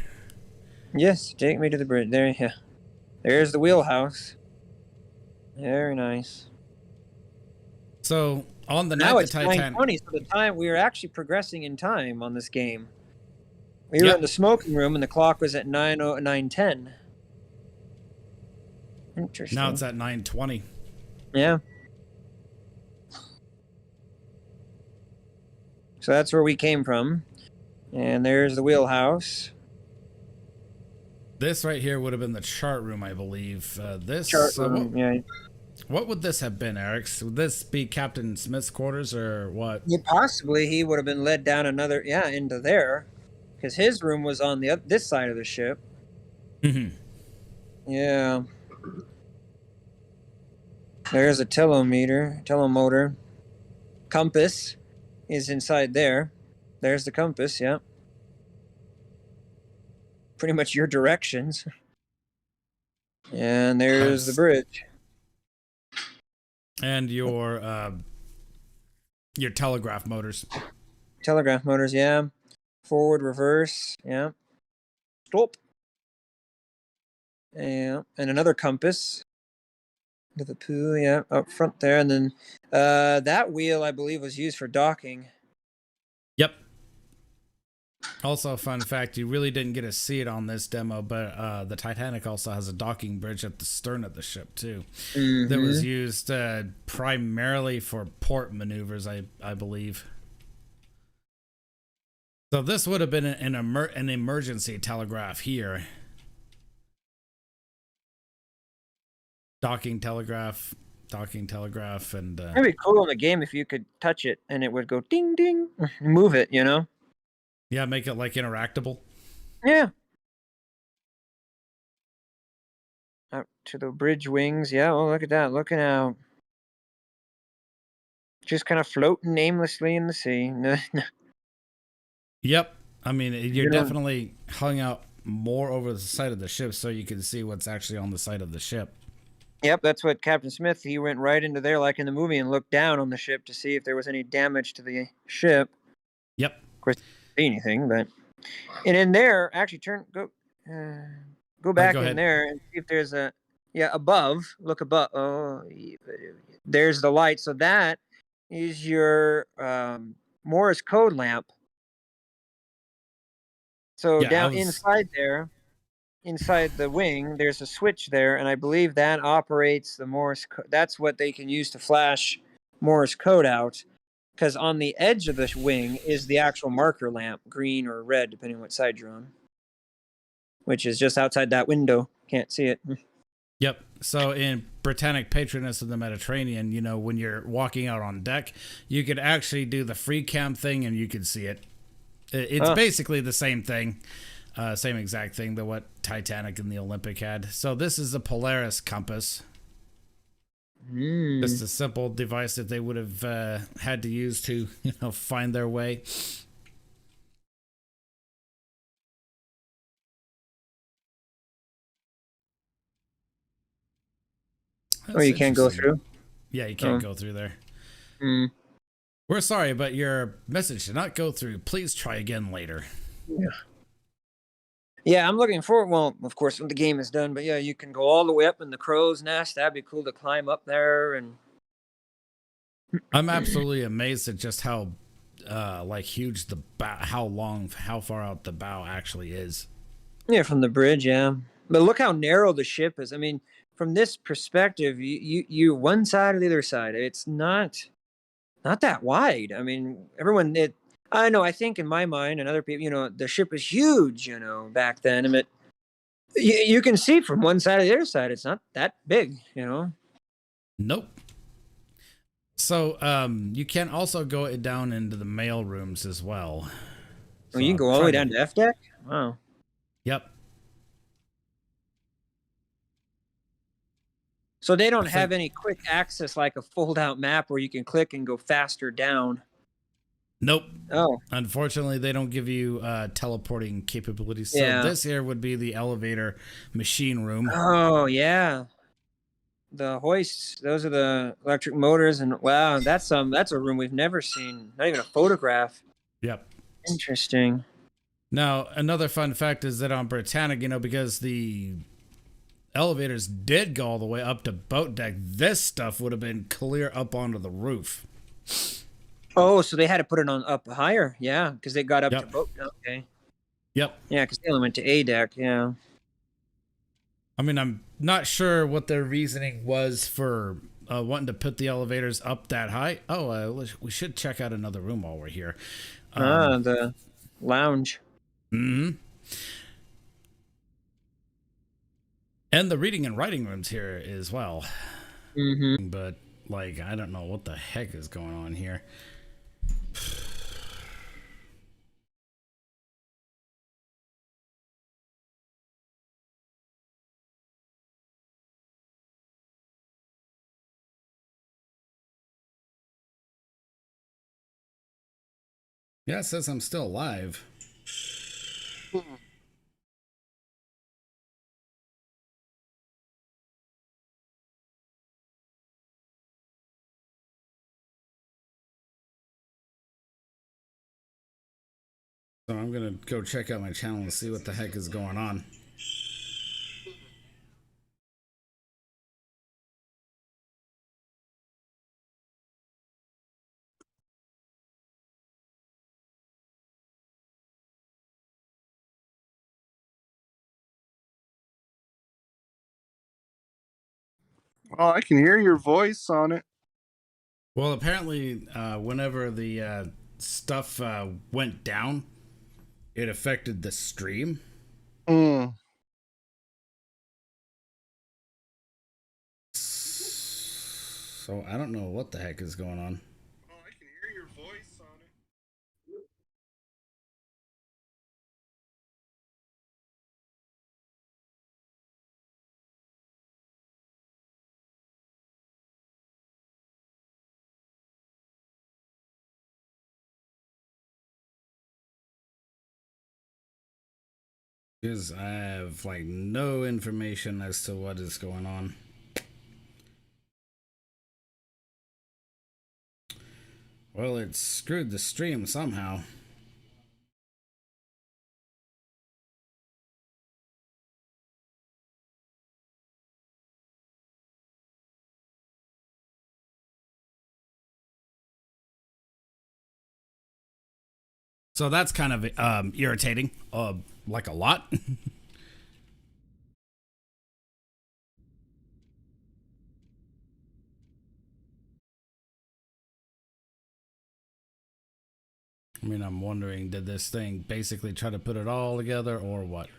Yes, take me to the bridge. There, yeah. There's the wheelhouse. Very nice. So, on the night now the it's Titanic... 9:20, so the time we were actually progressing in time on this game. We were in the smoking room, and the clock was at 9:10. Interesting. Now it's at 9:20. Yeah. So that's where we came from. And there's the wheelhouse. This right here would have been the chart room, I believe. This chart room, yeah. What would this have been, Eric? Would this be Captain Smith's quarters or what? Yeah, possibly he would have been led down into there. Because his room was on this side of the ship. Mm-hmm. Yeah. There's a telemotor. Compass is inside there. There's the compass, yeah. Pretty much your directions. And there's the bridge. And your telegraph motors. Telegraph motors, yeah. Forward, reverse, yeah. Stop. Yeah. And another compass. To the pool, yeah, up front there. And then that wheel, I believe, was used for docking. Yep. Also, a fun fact, you really didn't get to see it on this demo, but the Titanic also has a docking bridge at the stern of the ship, too. Mm-hmm. That was used primarily for port maneuvers, I believe. So this would have been an emergency telegraph here. Docking telegraph, and... It'd be cool in the game if you could touch it and it would go ding, ding, move it, you know? Yeah, make it like interactable. Yeah. Out to the bridge wings. Yeah, oh, look at that. Looking out. Just kind of floating aimlessly in the sea. Yep. I mean, you're definitely hung out more over the side of the ship so you can see what's actually on the side of the ship. Yep, that's what Captain Smith, he went right into there like in the movie and looked down on the ship to see if there was any damage to the ship. Yep. Of course, see anything, but... And in there, actually go back in there and see if there's above. Look above. Oh, there's the light. So that is your Morse code lamp. So inside there, inside the wing, there's a switch there, and I believe that operates the Morse code. That's what they can use to flash Morse code out. Because on the edge of the wing is the actual marker lamp, green or red, depending on what side you're on. Which is just outside that window. Can't see it. Yep. So in Britannic Patroness of the Mediterranean, you know, when you're walking out on deck, you could actually do the free cam thing and you could see it. It's basically the same thing. Same exact thing that what Titanic and the Olympic had. So this is a Polaris compass. Just a simple device that they would have had to use to, find their way. You can't go through? Yeah, you can't go through there. We're sorry, but your message did not go through. Please try again later. Yeah, I'm looking forward. Well, of course, when the game is done, but yeah, you can go all the way up in the crow's nest. That'd be cool to climb up there. And I'm absolutely amazed at just how huge the bow, how far out the bow actually is. Yeah, from the bridge, yeah. But look how narrow the ship is. I mean, from this perspective, you one side or the other side. It's not that wide. I mean, I know. I think in my mind and other people, the ship is huge. Back then, and you can see from one side to the other side. It's not that big. Nope. So you can also go down into the mail rooms as well. Oh, you can go all the way down to F deck? Wow. Yep. So they don't have any quick access like a fold-out map where you can click and go faster down? Nope. Oh. Unfortunately, they don't give you teleporting capabilities. So Yeah. this here would be the elevator machine room. Oh, yeah. The hoists, those are the electric motors, and wow, that's a room we've never seen. Not even a photograph. Yep. Interesting. Now, another fun fact is that on Britannic, because the elevators did go all the way up to boat deck, this stuff would have been clear up onto the roof. Oh, so they had to put it on up higher, yeah, because they got up to boat. Okay. Yep. Yeah, because they only went to A deck. Yeah. I mean, I'm not sure what their reasoning was for wanting to put the elevators up that high. Oh, we should check out another room while we're here. The lounge. Mm-hmm. And the reading and writing rooms here as well. Mm-hmm. But, I don't know what the heck is going on here. Yeah, it says I'm still alive. So I'm going to go check out my channel and see what the heck is going on. Oh, I can hear your voice on it. Well, apparently, whenever the stuff went down, it affected the stream. Mm. So I don't know what the heck is going on. Oh, I can hear your voice on it. Because I have no information as to what is going on. Well, it screwed the stream somehow. So that's kind of irritating, like a lot. I mean, I'm wondering, did this thing basically try to put it all together or what?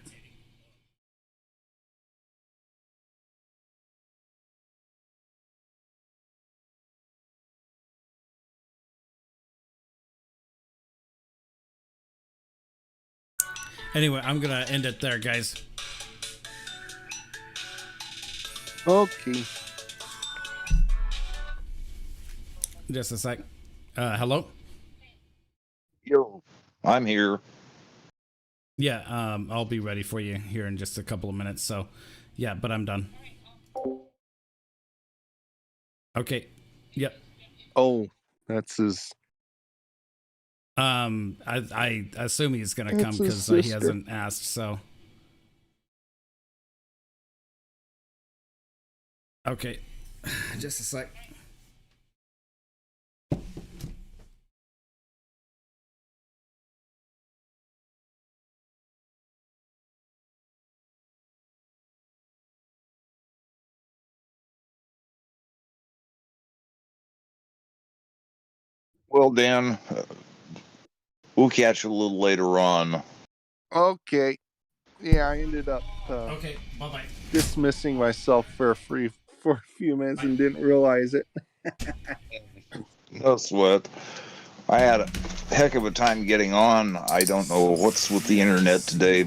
Anyway, I'm going to end it there, guys. Okay. Just a sec. Hello? Yo, I'm here. Yeah, I'll be ready for you here in just a couple of minutes. So, yeah, but I'm done. Okay. Yep. Oh, that's his. I assume he's gonna come because he hasn't asked. So. Okay, just a sec. Well, Dan, we'll catch you a little later on. Okay. Yeah, I ended up Okay, bye-bye. dismissing myself for a few minutes and didn't realize it. No sweat. I had a heck of a time getting on. I don't know what's with the internet today,